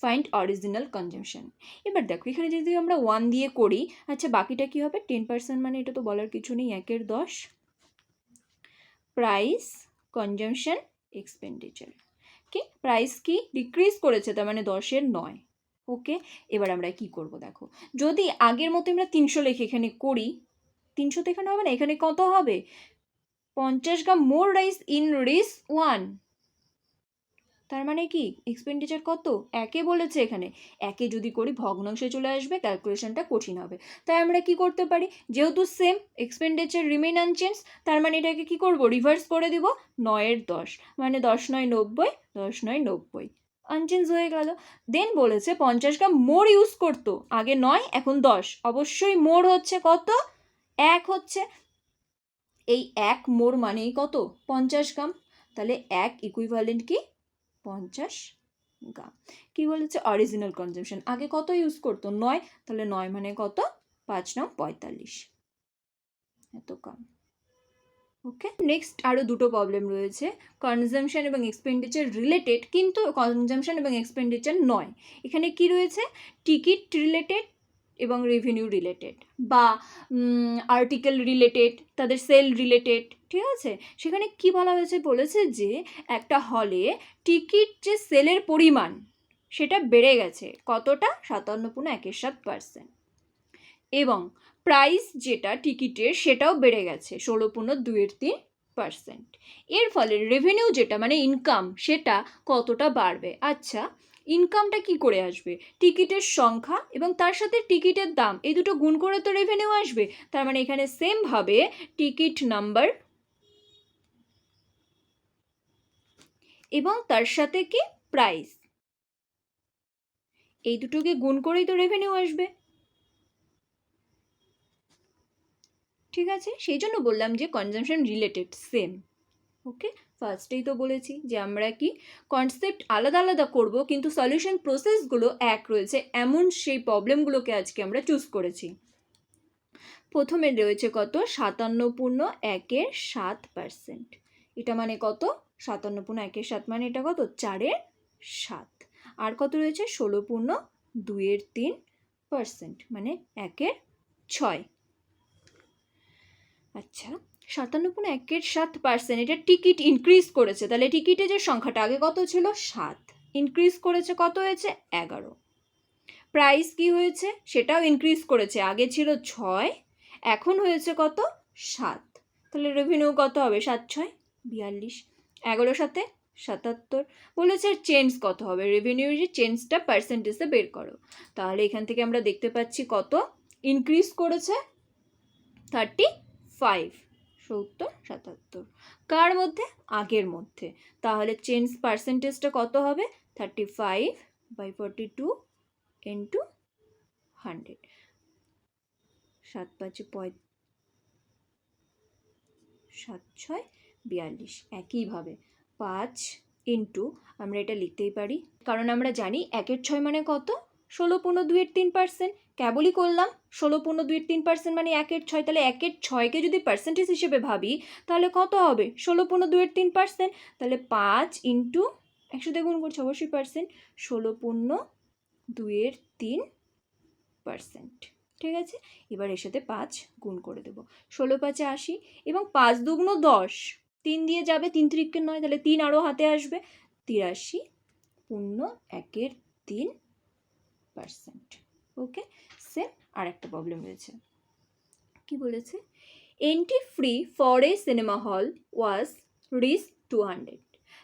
Find original consumption. এবার দেখো, এখানে যদি আমরা 1 দিয়ে করি, আচ্ছা বাকিটা কি হবে? 10% মানে এটা তো বলার কিছু নেই, 1/10। Price, consumption, expenditure. কি প্রাইস কি ডিক্রিজ করেছে, তার মানে 10/9। ওকে, এবার আমরা কি করব দেখো, যদি আগের মতো আমরা 300 লিখে এখানে করি, 300 তো এখানে হবে না, এখানে কত হবে? 50 গ্রাম মোর রাইস ইন রিস 1। তার মানে কি এক্সপেন্ডিচার কত? একে বলেছে এখানে, একে যদি করি ভগ্নাংশে চলে আসবে, ক্যালকুলেশনটা কঠিন হবে। তাই আমরা কি করতে পারি, যেহেতু সেম এক্সপেন্ডিচার রিমেইন আনচেঞ্জ, তার মানে এটাকে কি করব? রিভার্স করে দিব, 9/10, মানে 10 9 90, 10 9 90, আনচেঞ্জ হয়ে গেল। দেন বলেছে 50 গ্রাম মোর ইউজ করতো, আগে 9 এখন 10, অবশ্যই মোর হচ্ছে কত? 1 হচ্ছে। এই 1 মোর মানেই কত? 50 গ্রাম। তাহলে 1 ইকুইভ্যালেন্ট কি? 50 গ্রাম। কি বলেছে? অরিজিনাল কনজামশন আগে কত ইউজ করতো? 9, তাহলে 9 মানে কত? 5 9 45, এত কম। ওকে, নেক্সট আরও দুটো প্রবলেম রয়েছে, কনজামশন এবং এক্সপেন্ডিচার রিলেটেড, কিন্তু কনজামশন এবং এক্সপেন্ডিচার নয়। এখানে কি রয়েছে? টিকিট রিলেটেড এবং রেভিনিউ রিলেটেড, বা আর্টিকেল রিলেটেড, তাদের সেল রিলেটেড। ঠিক আছে, সেখানে কি বলা হয়েছে? বলেছে যে একটা হলে টিকিট যে সেলের পরিমাণ সেটা বেড়ে গেছে, কতটা? 57.17%, এবং প্রাইস যেটা টিকিটের সেটাও বেড়ে গেছে 16.23%। এর ফলে রেভিনিউ যেটা মানে ইনকাম, সেটা কতটা বাড়বে? আচ্ছা, ইনকামটা কি করে আসবে? টিকিটের সংখ্যা এবং তার সাথে টিকিটের দাম, এই দুটো গুণ করে তো রেভিনিউ আসবে। তার মানে এখানে সেমভাবে টিকিট নাম্বার এবং তার সাথে কি প্রাইস, এই দুটোকে গুণ করেই তো রেভিনিউ আসবে। ঠিক আছে, সেই জন্য বললাম যে কনজামশন রিলেটেড সেম। ওকে, ফার্স্টেই তো বলেছি যে আমরা কি কনসেপ্ট আলাদা আলাদা করব, কিন্তু সলিউশন প্রসেসগুলো এক রয়েছে, এমন সেই প্রবলেমগুলোকে আজকে আমরা চুজ করেছি। প্রথমে রয়েছে কত? 57.1%। এটা মানে কত? 57.1 মানে এটা কত? 4/7। আর কত রয়েছে? 16.23%, মানে 1/6। আচ্ছা, 57.1% এটা টিকিট ইনক্রিজ করেছে, তাহলে টিকিটে যে সংখ্যাটা আগে কত ছিল? 7, ইনক্রিজ করেছে, কত হয়েছে? 11। প্রাইস কি হয়েছে? সেটাও ইনক্রিজ করেছে, আগে ছিল 6, এখন হয়েছে কত? 7। তাহলে রেভিনিউ কত হবে? 7 6 42, 11 7 77। বলেছে চেঞ্জ কত হবে? রেভিনিউর যে চেঞ্জটা পার্সেন্টেজে বের করো। তাহলে এখান থেকে আমরা দেখতে পাচ্ছি কত ইনক্রিজ করেছে? 35, 70 77। কার মধ্যে? আগের মধ্যে। তাহলে চেঞ্জ পার্সেন্টেজটা কত হবে? 35/42 ইন্টু 100, 7 5 35, 7 6 42। একইভাবে 5 ইন্টু আমরা এটা লিখতেই পারি, কারণ আমরা জানি 1-এর 6 মানে কত, 16 পূর্ণ 2-এর 3%। কেবলই করলাম 16 পূর্ণ 2-এর 3% মানে 1-এর 6। তাহলে 1-এর 6কে যদি পার্সেন্টেজ হিসেবে ভাবি তাহলে কত হবে, 16 পূর্ণ 2-এর 3%। তাহলে 5 ইন্টু 100 দিয়ে গুণ করছে অবশ্যই পার্সেন্ট, 16 পূর্ণ 2-এর 3%। ঠিক আছে, এবার এর সাথে 5 গুণ করে দেবো, 16 5 80 এবং 5 দুগুণ 10, 3 দিয়ে যাবে, 3 3 9, তাহলে 3 আরও হাতে আসবে, 83 পূর্ণ 1-এর 3%। ওকে, সেম আর একটা প্রবলেম রয়েছে। কি বলেছে, entry free for a cinema hall was reach 200,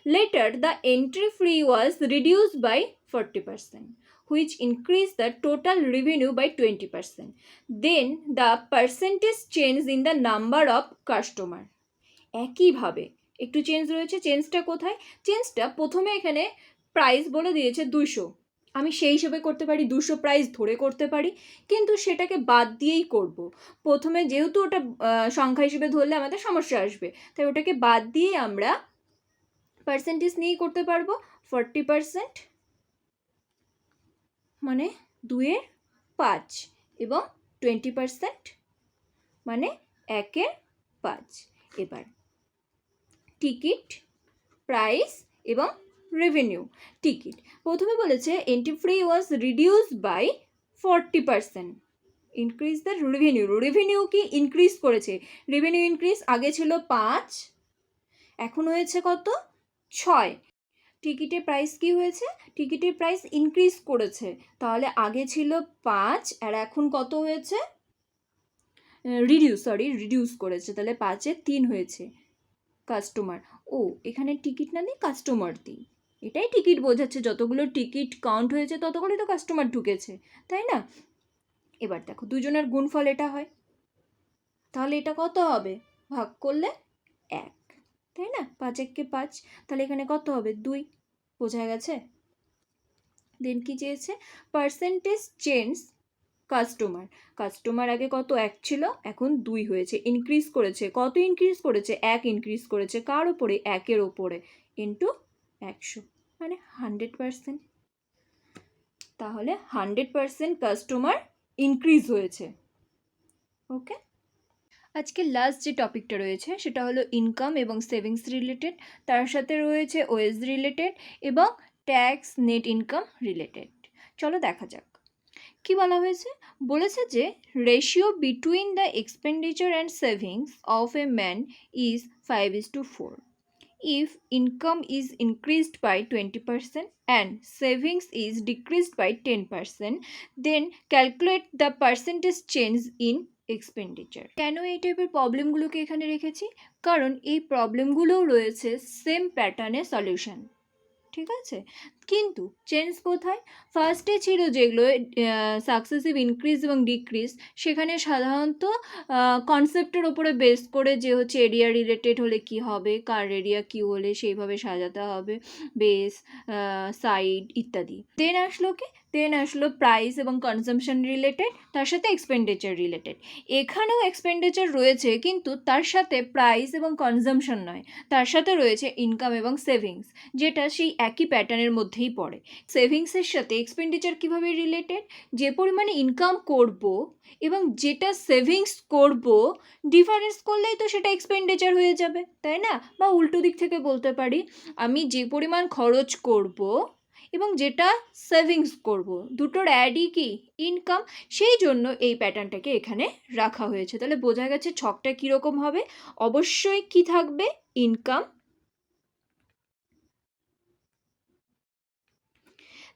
later the entry fee was reduced by 40%, which increased the total revenue by 20%. Then the percentage change in the number of customer. একইভাবে একটু চেঞ্জ রয়েছে, চেঞ্জটা কোথায়, চেঞ্জটা প্রথমে এখানে প্রাইস বলে দিয়েছে 200, আমি সেই হিসেবে করতে পারি, 200 প্রাইস ধরে করতে পারি, কিন্তু সেটাকে বাদ দিয়েই করব। প্রথমে যেহেতু ওটা সংখ্যা হিসেবে ধরলে আমাদের সমস্যা আসবে, তাই ওটাকে বাদ দিয়ে আমরা পার্সেন্টেজ নিয়েই করতে পারবো। 40% মানে 2-এর 5 এবং 20% মানে 1-এর 5। এবার টিকিট, প্রাইস এবং রেভিনিউ। টিকিট প্রথমে বলেছে entry fee was reduce by 40%, increase the revenue. Revenue কি ইনক্রিজ করেছে, রেভিনিউ ইনক্রিজ, আগে ছিল 5 এখন হয়েছে কত 6। টিকিটের প্রাইস কি হয়েছে, টিকিটের প্রাইস ইনক্রিজ করেছে, তাহলে আগে ছিল 5 আর এখন কত হয়েছে, রিডিউস করেছে, তাহলে 5-এর 3 হয়েছে। কাস্টমার, ও এখানে টিকিট না দিই কাস্টমার দিই, এটাই টিকিট বোঝাচ্ছে, যতগুলো টিকিট কাউন্ট হয়েছে ততগুলোই তো কাস্টমার ঢুকেছে, তাই না। এবার দেখো দুজনের গুণফল এটা হয়, তাহলে এটা কত হবে, ভাগ করলে 1, তাই না, 5 1 5, তাহলে এখানে কত হবে 2, বোঝা গেছে। দেন কি চেয়েছে, পার্সেন্টেজ চেঞ্জ কাস্টমার আগে কত 1 ছিল এখন 2 হয়েছে, ইনক্রিজ করেছে, কত ইনক্রিজ করেছে 1 ইনক্রিজ করেছে, কার ওপরে 1-এর ওপরে, ইন্টু 100 মানে 100%। তাহলে 100% কাস্টমার ইনক্রিজ হয়েছে। ওকে, আজকে লাস্ট যে টপিকটা রয়েছে সেটা হলো ইনকাম এবং সেভিংস রিলেটেড, তার সাথে রয়েছে ওয়েজ রিলেটেড এবং ট্যাক্স নেট ইনকাম রিলেটেড। চলো দেখা যাক কি বলা হয়েছে। বলেছে যে ratio between the expenditure and savings of a man is 5:4. If income is increased by 20% and savings is decreased by 10%, then calculate the percentage change in expenditure. কেন এই টাইপের প্রবলেমগুলোকে এখানে রেখেছি, কারণ এই প্রবলেমগুলোও রয়েছে সেম প্যাটার্নে সলিউশন, ঠিক আছে, কিন্তু চেঞ্জ কোথায়, ফার্স্টে ছিল যেগুলো সাকসেসিভ ইনক্রিজ এবং ডিক্রিজ, সেখানে সাধারণত কনসেপ্টের ওপরে বেস করে, যে হচ্ছে এরিয়া রিলেটেড হলে কি হবে, কার এরিয়া কি হলে সেইভাবে সাজাতে হবে, বেস, সাইড ইত্যাদি। দেন আসলো প্রাইস এবং কনজামশন রিলেটেড, তার সাথে এক্সপেন্ডিচার রিলেটেড। এখানেও এক্সপেন্ডিচার রয়েছে কিন্তু তার সাথে প্রাইস এবং কনজামশন নয়, তার সাথে রয়েছে ইনকাম এবং সেভিংস, যেটা সেই একই প্যাটার্নের মধ্যেই পড়ে। সেভিংসের সাথে এক্সপেন্ডিচার কীভাবে রিলেটেড, যে পরিমাণে ইনকাম করব এবং যেটা সেভিংস করব ডিফারেন্স করলেই তো সেটা এক্সপেন্ডিচার হয়ে যাবে, তাই না, বা উল্টো দিক থেকে বলতে পারি, আমি যে পরিমাণ খরচ করব এবং যেটা সেভিংস করব দুটোর অ্যাডই কি ইনকাম, সেই জন্য এই প্যাটার্নটাকে এখানে রাখা হয়েছে। তাহলে বোঝা গেছে ছকটা কীরকম হবে, অবশ্যই কি থাকবে ইনকাম,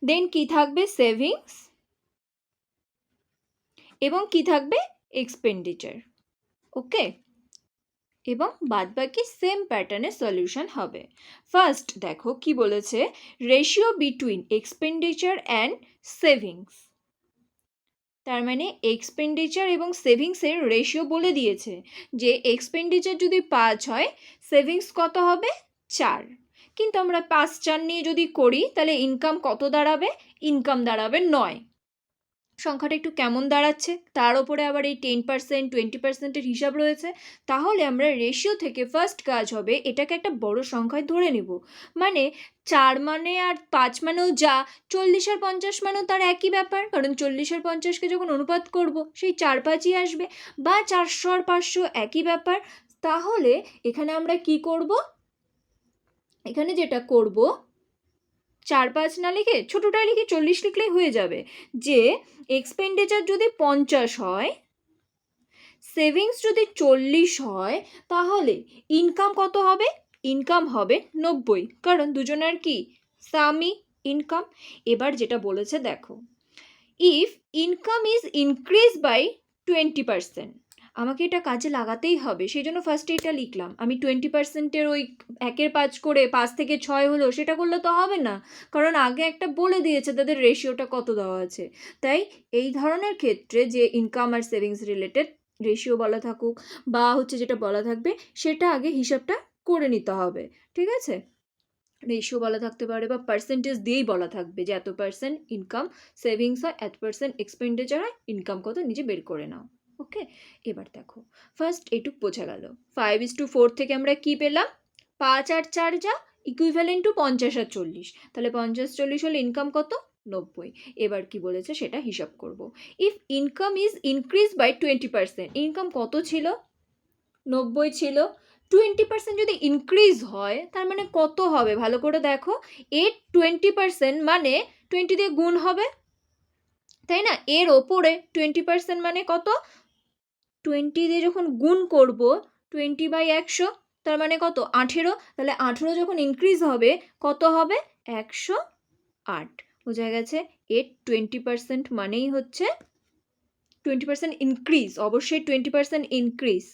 দেন কি থাকবে সেভিংস এবং কি থাকবে এক্সপেন্ডিচার। ওকে, এবং বাদবাকি সেম প্যাটার্নের সলিউশন হবে। ফার্স্ট দেখো কি বলেছে, ratio between expenditure and savings, তার মানে এক্সপেন্ডিচার এবং সেভিংসের রেশিও বলে দিয়েছে যে এক্সপেন্ডিচার যদি 5 হয় সেভিংস কত হবে 4, কিন্তু আমরা 5 4 নিয়ে যদি করি তাহলে ইনকাম কত দাঁড়াবে, ইনকাম দাঁড়াবে 9। সংখ্যাটা একটু কেমন দাঁড়াচ্ছে, তার ওপরে আবার এই 10% 20%-এর হিসাব রয়েছে। তাহলে আমরা রেশিও থেকে ফার্স্ট কাজ হবে এটাকে একটা বড় সংখ্যায় ধরে নেব। মানে 4 মানে আর 5 মানেও যা, 40 আর 50 মানেও তার একই ব্যাপার, কারণ 40 আর 50কে যখন অনুপাত করব সেই 4-5ই আসবে, বা 400 আর 500 একই ব্যাপার। তাহলে এখানে আমরা কি করব, এখানে যেটা করব 4-5 না লিখে ছোটোটা লিখে 40 লিখলেই হয়ে যাবে, যে এক্সপেন্ডিচার যদি 50 হয়, সেভিংস যদি 40 হয়, তাহলে ইনকাম কত হবে? ইনকাম হবে 90, কারণ দুজনের কি সামই ইনকাম। এবার যেটা বলেছে দেখো, if income is increase by 20%, আমাকে এটা কাজে লাগাতেই হবে, সেই জন্য ফার্স্টে এটা লিখলাম। আমি 20%-এর ওই 1/5 করে 5 থেকে 6 হলো সেটা করলে তো হবে না, কারণ আগে একটা বলে দিয়েছে তাদের রেশিওটা কত দেওয়া আছে। তাই এই ধরনের ক্ষেত্রে যে ইনকাম আর সেভিংস রিলেটেড রেশিও বলা থাকুক বা হচ্ছে যেটা বলা থাকবে, সেটা আগে হিসাবটা করে নিতে হবে, ঠিক আছে? রেশিও বলা থাকতে পারে বা পার্সেন্টেজ দিয়েই বলা থাকবে যে এত পার্সেন্ট ইনকাম সেভিংস হয়, এত পার্সেন্ট এক্সপেন্ডিচার হয়, ইনকাম কত নিজে বের করে নাও। ওকে, এবার দেখো ফার্স্ট এটুক বোঝা গেল। 5:4 থেকে আমরা কি পেলাম? 5 আর 4 যা ইকুইভ্যালেন্ট টু 50 আর 40, তাহলে 50-40 হলে ইনকাম কত? 90। এবার কি বলেছে সেটা হিসাব করব। If income is increase by 20%, income কত ছিল? 90 ছিল। 20% যদি ইনক্রিজ হয় তার মানে কত হবে ভালো করে দেখো, এর 20% মানে 20 দিয়ে গুণ হবে, তাই না? এর ওপরে 20% মানে কত? 20 দিয়ে যখন গুণ করব 20/100, তার মানে কত? 18। তাহলে 18 যখন ইনক্রিজ হবে কত হবে? 108। বোঝা গেছে? এর 20% মানেই হচ্ছে 20% ইনক্রিজ, অবশ্যই 20% ইনক্রিজ।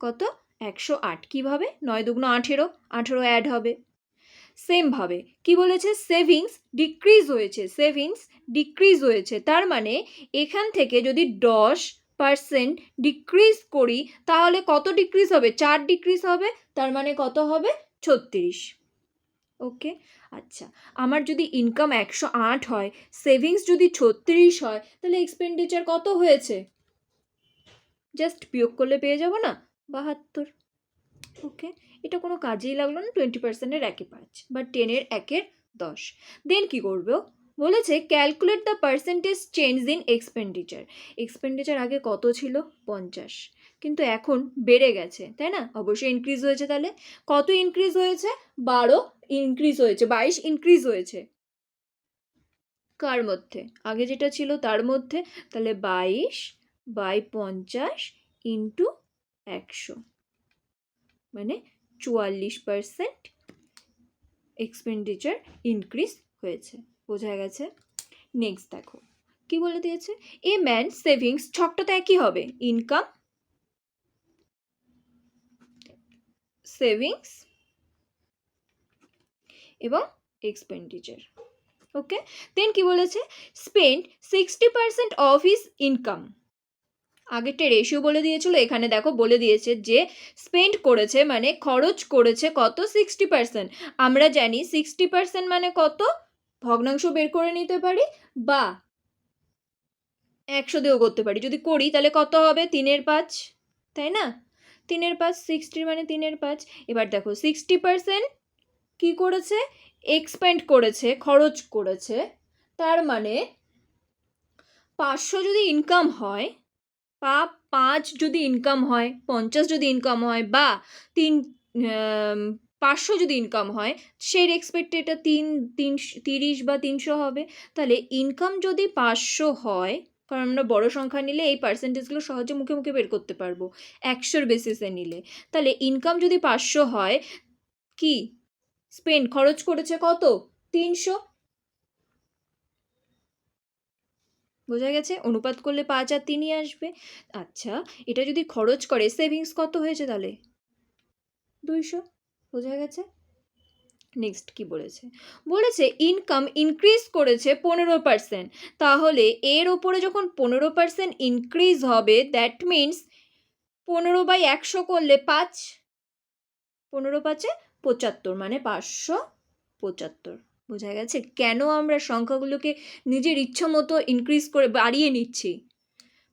কত? 108। কীভাবে? 9 দুগুণ 18, 18 অ্যাড হবে। সেমভাবে কি বলেছে? সেভিংস ডিক্রিজ হয়েছে, সেভিংস ডিক্রিজ হয়েছে, তার মানে এখান থেকে যদি 10% ডিক্রিজ করি তাহলে কত ডিক্রিজ হবে? 4 ডিক্রিজ হবে, তার মানে কত হবে? 36। ওকে, আচ্ছা, আমার যদি ইনকাম 108 হয়, সেভিংস যদি 36 হয়, তাহলে এক্সপেন্ডিচার কত হয়েছে? জাস্ট বিয়োগ করলে পেয়ে যাব না? 72। ওকে, এটা কোনো কাজেই লাগলো না। 20%-এর 1/5 বা 10-এর 1/10। দেন কি করবো? বলেছে calculate the percentage change in expenditure. Expenditure আগে কত ছিল? 50, কিন্তু এখন বেড়ে গেছে, তাই না? অবশ্যই ইনক্রিজ হয়েছে। তাহলে কত ইনক্রিজ হয়েছে? 12 ইনক্রিজ হয়েছে, 22 ইনক্রিজ হয়েছে। কার মধ্যে? আগে যেটা ছিল তার মধ্যে। তাহলে 22/50 ইন্টু 100, মানে 44% এক্সপেন্ডিচার ইনক্রিজ হয়েছে। বোঝা গেছে? নেক্সট দেখো কি বলে দিয়েছে, এ ম্যান সেভিংস, ছকটা তো একই হবে, ইনকাম সেভিংস এবং এক্সপেন্ডিচার। ওকে, দেন কি বলেছে, স্পেন্ড 60% অফ হিজ ইনকাম। আগেরটা রেশিও বলে দিয়েছিল, এখানে দেখো বলে দিয়েছে যে স্পেন্ড করেছে মানে খরচ করেছে কত? 60%। আমরা জানি 60% মানে কত? ভগ্নাংশ বের করে নিতে পারি বা 100 দিয়েও করতে পারি। যদি করি তাহলে কত হবে? 3/5, তাই না? 3/5, 60 মানে 3/5। এবার দেখো 60% কি করেছে? এক্সপেন্ড করেছে, খরচ করেছে, তার মানে 500 যদি ইনকাম হয়, 5 যদি ইনকাম হয়, 50 যদি ইনকাম হয়, বা 500 যদি ইনকাম হয়, সেই রেসপেক্টে এটা 30 বা 300 হবে। তাহলে ইনকাম যদি 500 হয়, কারণ আমরা বড় সংখ্যা নিলে এই পার্সেন্টেজগুলো সহজে মুখে মুখে বের করতে পারবো 100-র বেসিসে নিলে। তাহলে ইনকাম যদি 500 হয়, কি স্পেন্ড খরচ করেছে কত? 300। বোঝা গেছে? অনুপাত করলে 5 আর 3ই আসবে। আচ্ছা, এটা যদি খরচ করে, সেভিংস কত হয়েছে তাহলে? 200। বোঝা গেছে? নেক্সট কি বলেছে? বলেছে ইনকাম ইনক্রিজ করেছে 15%। তাহলে এর ওপরে যখন 15% ইনক্রিজ হবে, দ্যাট মিনস 15/100 করলে 5, 15/5 75, মানে 575। বোঝা গেছে কেন আমরা সংখ্যাগুলোকে নিজের ইচ্ছা মতো ইনক্রিজ করে বাড়িয়ে নিচ্ছি।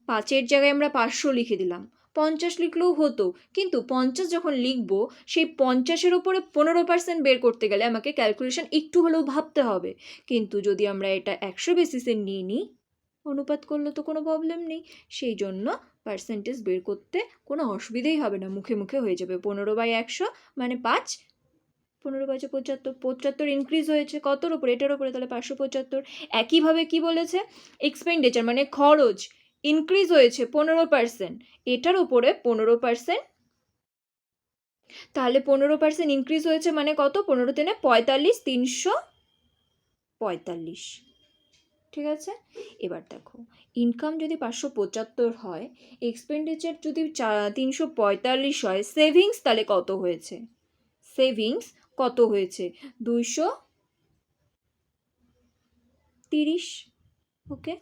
5-এর জায়গায় আমরা 500 লিখে দিলাম, 50 লিখলেও হতো, কিন্তু 50 যখন লিখবো সেই 50-এর ওপরে 15% বের করতে গেলে আমাকে ক্যালকুলেশন একটু হলেও ভাবতে হবে। কিন্তু যদি আমরা এটা 100 বেসিসে নিয়ে নিই, অনুপাত করলে তো কোনো প্রবলেম নেই, সেই জন্য পার্সেন্টেজ বের করতে কোনো অসুবিধেই হবে না, মুখে মুখে হয়ে যাবে। 15/100 মানে 5, 15/75, 75 ইনক্রিজ হয়েছে কতর ওপরে? এটার ওপরে, তাহলে 575। একইভাবে কি বলেছে? এক্সপেন্ডিচার মানে খরচ ইনক্রিজ হয়েছে 15%, এটার ওপরে 15%, তাহলে 15% ইনক্রিজ হয়েছে মানে কত? 15 × 45, 345। ঠিক আছে, এবার দেখো ইনকাম যদি 575 হয়, এক্সপেন্ডিচার যদি 345 হয়, সেভিংস তাহলে কত হয়েছে? সেভিংস কত হয়েছে? 230। ওকে,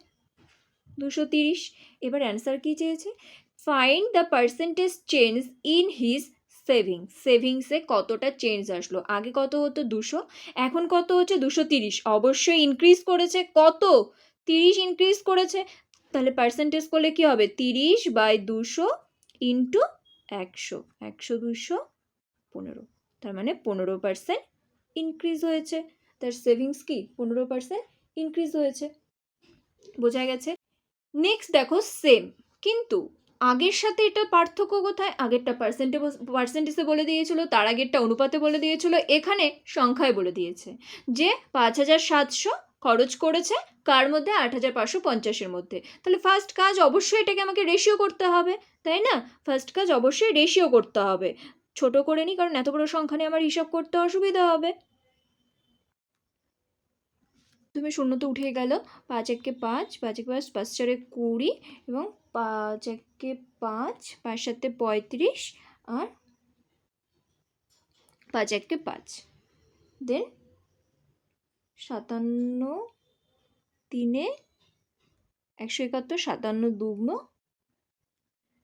230। এবার অ্যান্সার কি চেয়েছে? Find the percentage change in his savings. সেভিংসে কতটা চেঞ্জ আসলো? আগে কত হতো? 200, এখন কত হচ্ছে? 230। অবশ্যই ইনক্রিজ করেছে, কত? 30 ইনক্রিজ করেছে। তাহলে পার্সেন্টেজ করলে কি হবে? 30/200 ইন্টু 100, 100 200 15, তার মানে 15% ইনক্রিজ হয়েছে। তার সেভিংস কি 15% ইনক্রিজ হয়েছে। বোঝা গেছে? নেক্সট দেখো সেম, কিন্তু আগের সাথে এটা পার্থক্য কোথায়? আগেরটা পার্সেন্টেজে বলে দিয়েছিল, তার আগেরটা অনুপাতে বলে দিয়েছিল, এখানে সংখ্যায় বলে দিয়েছে যে 5700 খরচ করেছে, কার মধ্যে? 8550-এর মধ্যে। তাহলে ফার্স্ট কাজ অবশ্যই এটাকে আমাকে রেশিও করতে হবে, তাই না? ফার্স্ট কাজ অবশ্যই রেশিও করতে হবে। ছোট করে নিই, কারণ এত বড় সংখ্যা নিয়ে আমার হিসাব করতে অসুবিধা হবে। তুমি শূন্য তো উঠে গেল, 5 একে 5, 5 একে 5, 5 4 20, এবং 5 একে 5, 5 7 35, আর 5 একে 5, দেন 57 3 171, 57 2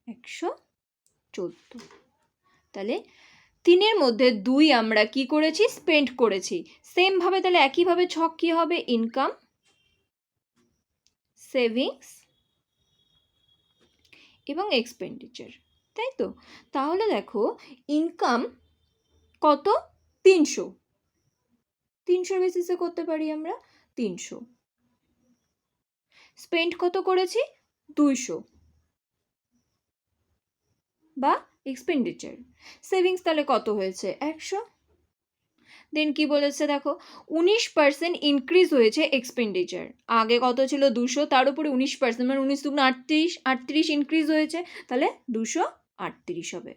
114। তাহলে 3-এর মধ্যে 2 আমরা কি করেছি? স্পেন্ড করেছি। সেমভাবে তাহলে একইভাবে ছক কি হবে? ইনকাম, সেভিংস এবং এক্সপেন্ডিচার, তাই তো? তাহলে দেখো ইনকাম কত? 300, 300 বেসিসে করতে পারি আমরা 300। স্পেন্ড কত করেছি? 200, বা এক্সপেন্ডিচার। সেভিংস তাহলে কত হয়েছে? 100। দেন কি বলেছে দেখো, 19% ইনক্রিজ হয়েছে এক্সপেন্ডিচার। আগে কত ছিল? 200, তার উপরে 19%, মানে 19 দুগুণ 38, 38 ইনক্রিজ হয়েছে, তাহলে 238 হবে।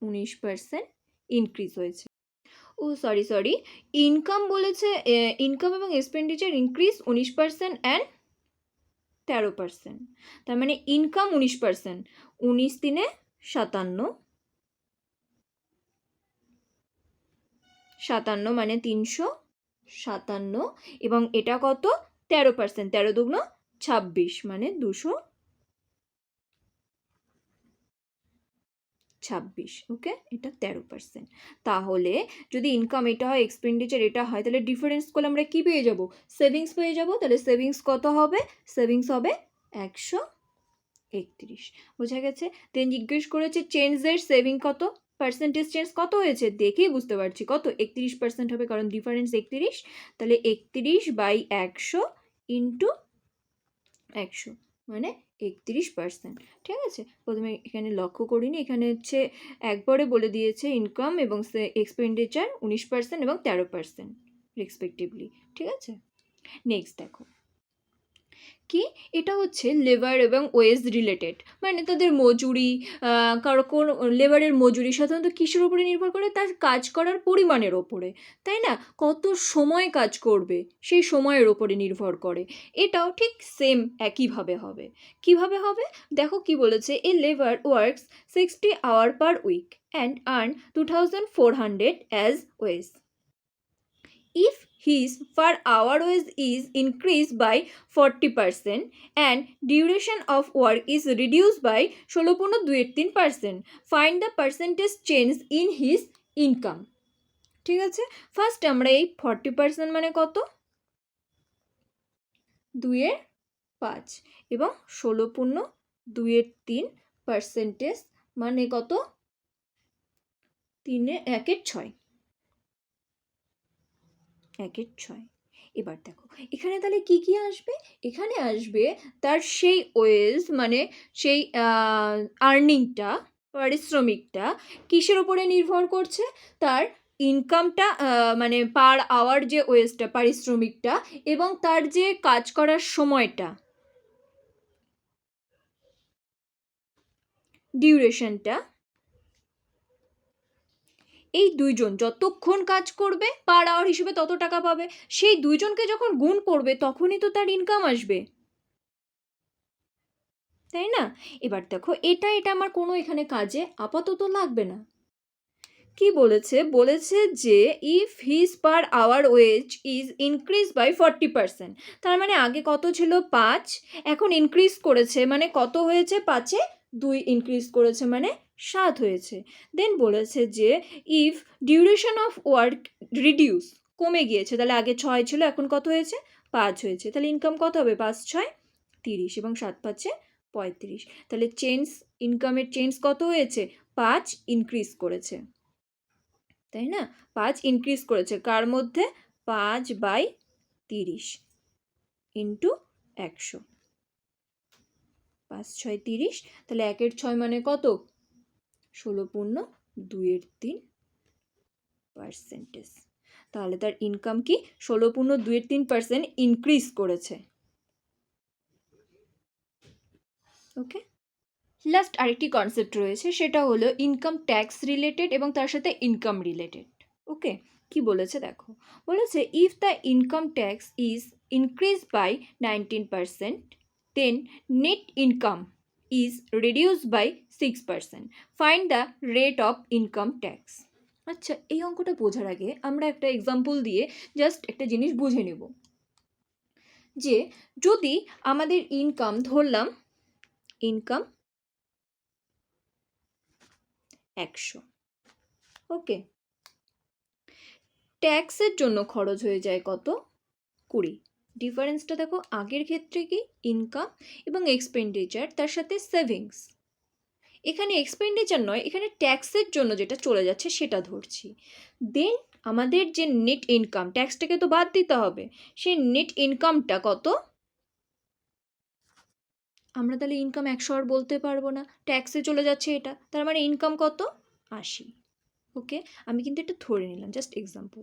19% ইনক্রিজ হয়েছে। ও সরি, ইনকাম বলেছে, ইনকাম এবং এক্সপেন্ডিচার ইনক্রিজ 19% অ্যান্ড 13%। তার মানে ইনকাম 19%, 19 3 57, 57 মানে 357, এবং এটা কত? 13%, 13 দুগুণ 26, মানে 226। ওকে, এটা 13%। তাহলে যদি ইনকাম এটা হয়, এক্সপেন্ডিচার এটা হয়, তাহলে ডিফারেন্স করলে আমরা কি পেয়ে যাব? সেভিংস পেয়ে যাব। তাহলে সেভিংস কত হবে? সেভিংস হবে 131। বোঝা গেছে? দেন জিজ্ঞেস করেছে চেঞ্জের সেভিং কত, পার্সেন্টেজ চেঞ্জ কত হয়েছে? দেখেই বুঝতে পারছি কত? 31% হবে, কারণ ডিফারেন্স 31। তাহলে 31/100 ইন্টু 100, মানে 31%। ঠিক আছে, প্রথমে এখানে লক্ষ্য করিনি, এখানে হচ্ছে একবারে বলে দিয়েছে ইনকাম এবং এক্সপেন্ডিচার 19% এবং 13% রেসপেক্টিভলি। ঠিক আছে, নেক্সট দেখো কি, এটা হচ্ছে লেবার এবং ওয়েজ রিলেটেড, মানে তাদের মজুরি, কোন লেবারের মজুরি সাধারণত কিসের উপরে নির্ভর করে? তার কাজ করার পরিমাণের ওপরে, তাই না? কত সময় কাজ করবে সেই সময়ের ওপরে নির্ভর করে। এটাও ঠিক সেম একইভাবে হবে। কিভাবে হবে? দেখো কি বলেছে, a labour works 60 hours per week and earn 2400 as wage. If his per hour wage is increased by 40% and duration of work is reduced by 16.23%, find the percentage change in his income. ঠিক আছে, ফার্স্ট আমরা এই 40% মানে কত, 2/5 এবং 16.2/3% মানে কত, 1/6। এবার দেখো এখানে তাহলে কি কি আসবে, এখানে আসবে তার সেই ওয়েজ মানে সেই আর্নিংটা, পারিশ্রমিকটা কিসের উপরে নির্ভর করছে, তার ইনকামটা মানে পার আওয়ার যে ওয়েজটা পারিশ্রমিকটা এবং তার যে কাজ করার সময়টা ডিউরেশনটা, এই দুইজন যতক্ষণ কাজ করবে পার আওয়ার হিসেবে তত টাকা পাবে, সেই দুইজনকে যখন গুণ করবে তখনই তো তার ইনকাম আসবে, তাই না? এবার দেখো এটা আমার কোনো এখানে কাজে আপাতত লাগবে না। কি বলেছে, বলেছে যে if his per hour wage is increase by 40%, তার মানে আগে কত ছিল 5, এখন ইনক্রিজ করেছে মানে কত হয়েছে, 5-এ 2 ইনক্রিজ করেছে মানে 7 হয়েছে। দেন বলেছে যে if duration of work reduce, কমে গিয়েছে, তাহলে আগে 6 ছিল এখন কত হয়েছে, 5 হয়েছে, তাহলে ইনকাম কত হবে, 5-6 30 এবং 7-5-এ 35, তাহলে চেঞ্জ, ইনকামের চেঞ্জ কত হয়েছে, 5 ইনক্রিজ করেছে, তাই না? 5 ইনক্রিজ করেছে কার মধ্যে, 5/30 ইন্টু 100, 5-6 30, তাহলে 1/6 মানে কত, 16.2/3%, তাহলে তার ইনকাম কি 16.2/3% ইনক্রিজ করেছে। ওকে, লাস্ট আরেকটি কনসেপ্ট রয়েছে, সেটা হলো ইনকাম ট্যাক্স রিলেটেড এবং তার সাথে ইনকাম রিলেটেড। ওকে, কি বলেছে দেখো, বলেছে if the income tax is increase by 19%, then net income is reduce by 6%, find the rate of income tax. আচ্ছা, এই অঙ্কটা বোঝার আগে আমরা একটা এক্সাম্পল দিয়ে জাস্ট একটা জিনিস বুঝে নেব, যে যদি আমাদের ইনকাম ধরলাম, ইনকাম 100, ওকে, ট্যাক্সের জন্য খরচ হয়ে যায় কত, 20। ডিফারেন্সটা দেখো, আগের ক্ষেত্রে কি ইনকাম এবং এক্সপেন্ডিচার তার সাথে সেভিংস, এখানে এক্সপেন্ডিচার নয়, এখানে ট্যাক্সের জন্য যেটা চলে যাচ্ছে সেটা ধরছি। দেন আমাদের যে নেট ইনকাম, ট্যাক্সটাকে তো বাদ দিতে হবে, সেই নেট ইনকামটা কত, আমরা তাহলে ইনকাম 100 আর বলতে পারবো না, ট্যাক্সে চলে যাচ্ছে এটা, তার মানে ইনকাম কত, 80। ওকে, আমি কিন্তু এটা ধরে নিলাম জাস্ট এক্সাম্পল,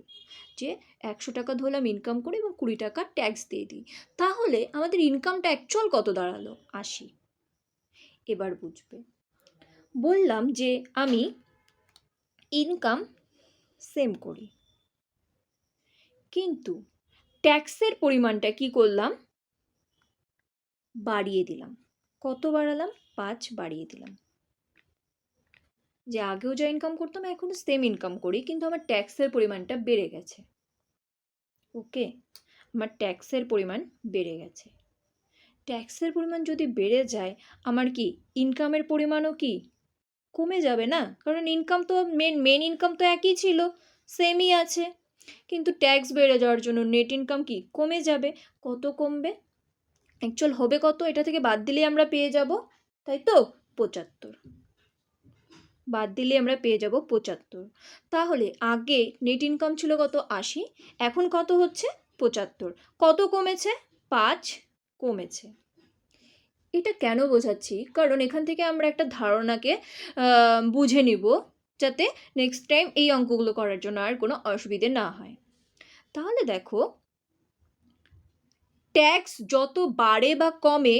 যে 100 টাকা ধরলাম ইনকাম করে এবং 20 টাকা ট্যাক্স দিয়ে দিই, তাহলে আমাদের ইনকামটা অ্যাকচুয়াল কত দাঁড়ালো, 80। এবার বুঝবে, বললাম যে আমি ইনকাম সেম করি, কিন্তু ট্যাক্সের পরিমাণটা কি করলাম, বাড়িয়ে দিলাম, কত বাড়ালাম, 5 বাড়িয়ে দিলাম, যে আগেও যা ইনকাম করতাম এখনও সেম ইনকাম করি, কিন্তু আমার ট্যাক্সের পরিমাণটা বেড়ে গেছে। ওকে, আমার ট্যাক্সের পরিমাণ বেড়ে গেছে, ট্যাক্সের পরিমাণ যদি বেড়ে যায় আমার কি ইনকামের পরিমাণও কি কমে যাবে না, কারণ ইনকাম তো মেন ইনকাম তো একই ছিল, সেমই আছে, কিন্তু ট্যাক্স বেড়ে যাওয়ার জন্য নেট ইনকাম কি কমে যাবে, কত কমবে, অ্যাকচুয়াল হবে কত, এটা থেকে বাদ দিলেই আমরা পেয়ে যাব, তাই তো 75, বাদ দিলে আমরা পেয়ে যাব 75, তাহলে আগে নেট ইনকাম ছিল কত, 80, এখন কত হচ্ছে 75, কত কমেছে, 5 কমেছে। এটা কেন বোঝাচ্ছি, কারণ এখান থেকে আমরা একটা ধারণাকে বুঝে নিব, যাতে নেক্সট টাইম এই অঙ্কগুলো করার জন্য আর কোনো অসুবিধে না হয়। তাহলে দেখো, ট্যাক্স যত বাড়ে বা কমে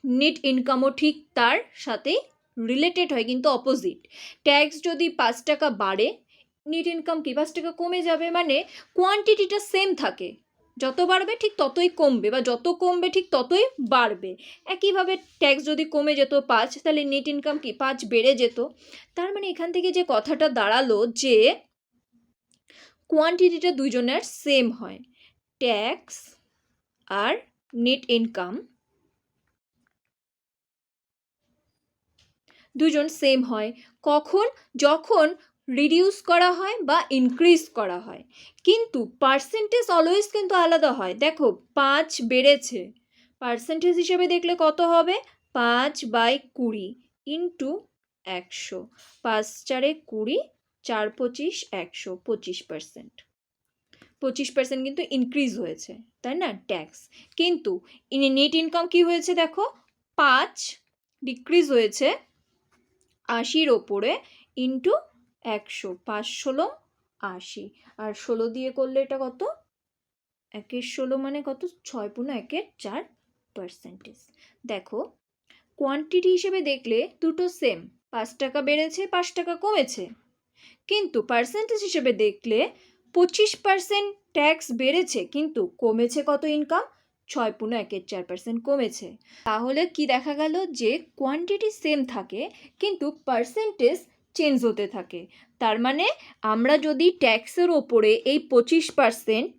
নেট ইনকামও ঠিক তার সাথে রিলেটেড হয়, কিন্তু অপোজিট। ট্যাক্স যদি 5 টাকা বাড়ে, নেট ইনকাম কি 5 টাকা কমে যাবে, মানে কোয়ান্টিটিটা সেম থাকে, যত বাড়বে ঠিক ততই কমবে, বা যত কমবে ঠিক ততই বাড়বে। একইভাবে ট্যাক্স যদি কমে যেত 5, তাহলে নেট ইনকাম কি 5 বেড়ে যেত। তার মানে এখান থেকে যে কথাটা দাঁড়ালো যে কোয়ান্টিটিটা দুইজনের সেম হয়, ট্যাক্স আর নেট ইনকাম দুজন সেম হয়, কখন, যখন রিডিউস করা হয় বা ইনক্রিজ করা হয়, কিন্তু পার্সেন্টেজ অলওয়েজ কিন্তু আলাদা হয়। দেখো 5 বেড়েছে, পার্সেন্টেজ হিসেবে দেখলে কত হবে, 5/20 ইন্টু 100, 5 4 20, 4 25 100, 25%। 25% কিন্তু ইনক্রিজ হয়েছে, তাই না, ট্যাক্স। কিন্তু নেট ইনকাম কি হয়েছে দেখো, 5 ডিক্রিজ হয়েছে 80-র ওপরে ইন্টু 100, 5 16 80, আর 16 দিয়ে করলে এটা কত, 1/16 মানে কত, 6/1/4%। দেখো কোয়ান্টিটি হিসেবে দেখলে দুটো সেম, 5 টাকা বেড়েছে 5 টাকা কমেছে, কিন্তু পার্সেন্টেজ হিসেবে দেখলে 25% ট্যাক্স বেড়েছে কিন্তু কমেছে কত ইনকাম, 6/1/4% কমেছে। তাহলে কি দেখা গেল যে কোয়ান্টিটি সেম থাকে কিন্তু পার্সেন্টেজ চেঞ্জ হতে থাকে। তার মানে আমরা যদি ট্যাক্সের ওপরে এই 25%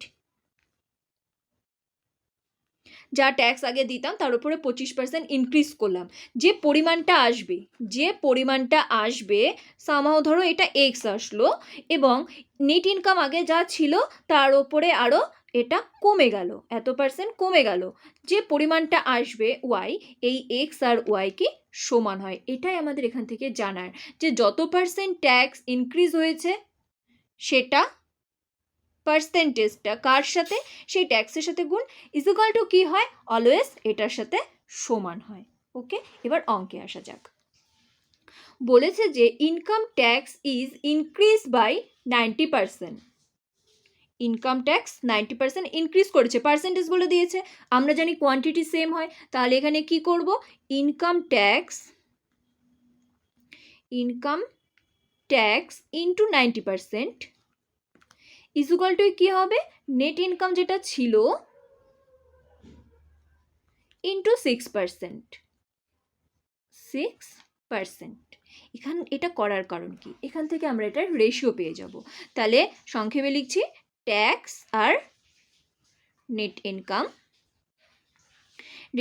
যা ট্যাক্স আগে দিতাম তার উপরে 25% ইনক্রিজ করলাম, যে পরিমাণটা আসবে সামহাও ধরো এটা এক্স আসলো এবং নেট ইনকাম আগে যা ছিল তার ওপরে আরও এটা কমে গেল, এত পার্সেন্ট কমে গেল, যে পরিমাণটা আসবে ওয়াই, এই এক্স আর ওয়াই কি সমান হয়। এটাই আমাদের এখান থেকে জানার, যে যত পার্সেন্ট ট্যাক্স ইনক্রিজ হয়েছে সেটা পার্সেন্টেজটা কার সাথে, সেই ট্যাক্সের সাথে গুণ, ইকুয়াল টু কী হয়, অলওয়েজ এটার সাথে সমান হয়। ওকে, এবার অঙ্কে আসা যাক। বলেছে যে income tax is increase by 90%। Income tax 90% increase করেছে, পার্সেন্টেজ বলে দিয়েছে, আমরা জানি কোয়ান্টিটি সেম হয়, তাহলে এখানে কি করব, income tax into 90% equal to কী হবে, নেট ইনকাম যেটা ছিল ইন্টু 6%। এটা করার কারণ কি, এখান থেকে আমরা এটার রেশিও পেয়ে যাব। তাহলে সংক্ষেপে লিখছি, ট্যাক্স আর নেট ইনকাম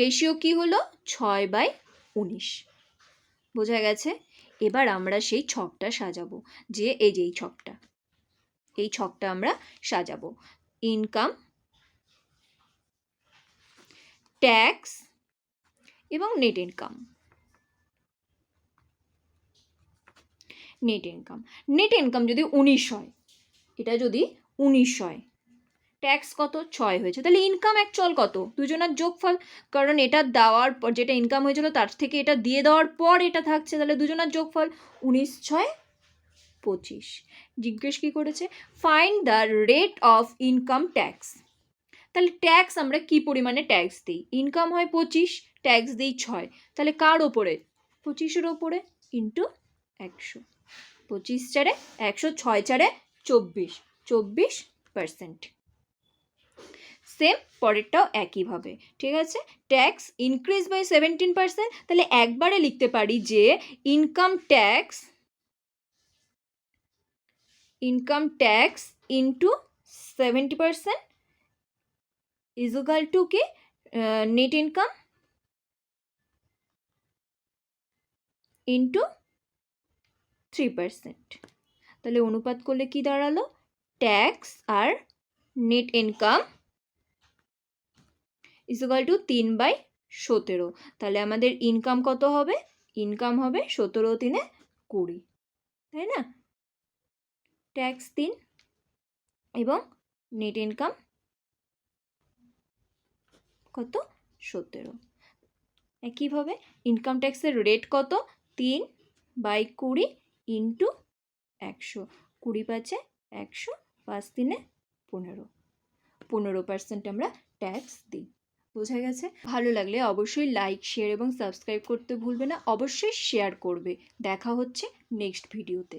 রেশিও কি হলো, 6/19। বোঝা গেছে? এবার আমরা সেই ছকটা সাজাবো, যে এই যে এই ছকটা আমরা সাজাবো, ইনকাম, ট্যাক্স এবং নেট ইনকাম। নেট ইনকাম যদি 19 হয়, এটা যদি 19 হয়, ট্যাক্স কত, 6 হয়েছে, তাহলে ইনকাম অ্যাকচুয়াল কত, দুজনের যোগফল, কারণ এটা দেওয়ার পর যেটা ইনকাম হয়েছিল তার থেকে এটা দিয়ে দেওয়ার পর এটা থাকছে, তাহলে দুজনের যোগফল 19 6 25। জিজ্ঞেস কি করেছে, find the rate of income tax. তাহলে ট্যাক্স আমরা কি পরিমাণে ট্যাক্স দিই, ইনকাম হয় 25, ট্যাক্স দিই 6, তাহলে কার ওপরে, 25-এর ওপরে ইন্টু 100, 25 4 100, 6 4 24, 24%। সেম পরেরটাও একইভাবে, ঠিক আছে। ট্যাক্স ইনক্রিজ বাই 17%, তাহলে একবারে লিখতে পারি যে income tax into 70% is equal to কি, নেট ইনকাম ইন্টু 3%। তাহলে অনুপাত করলে কি দাঁড়ালো, ট্যাক্স আর net income is equal to 3/17। তাহলে আমাদের ইনকাম কত হবে, ইনকাম হবে 17 3 20, তাই না, ট্যাক্স 3 এবং নেট ইনকাম কত, 17। একইভাবে ইনকাম ট্যাক্সের রেট কত, 3/20 ইন্টু 100, 20 5 100, 5 3 15, 15% আমরা ট্যাক্স দিই। বোঝা গেছে? ভালো লাগলে অবশ্যই লাইক শেয়ার এবং সাবস্ক্রাইব করতে ভুলবে না, অবশ্যই শেয়ার করবে। দেখা হচ্ছে নেক্সট ভিডিওতে।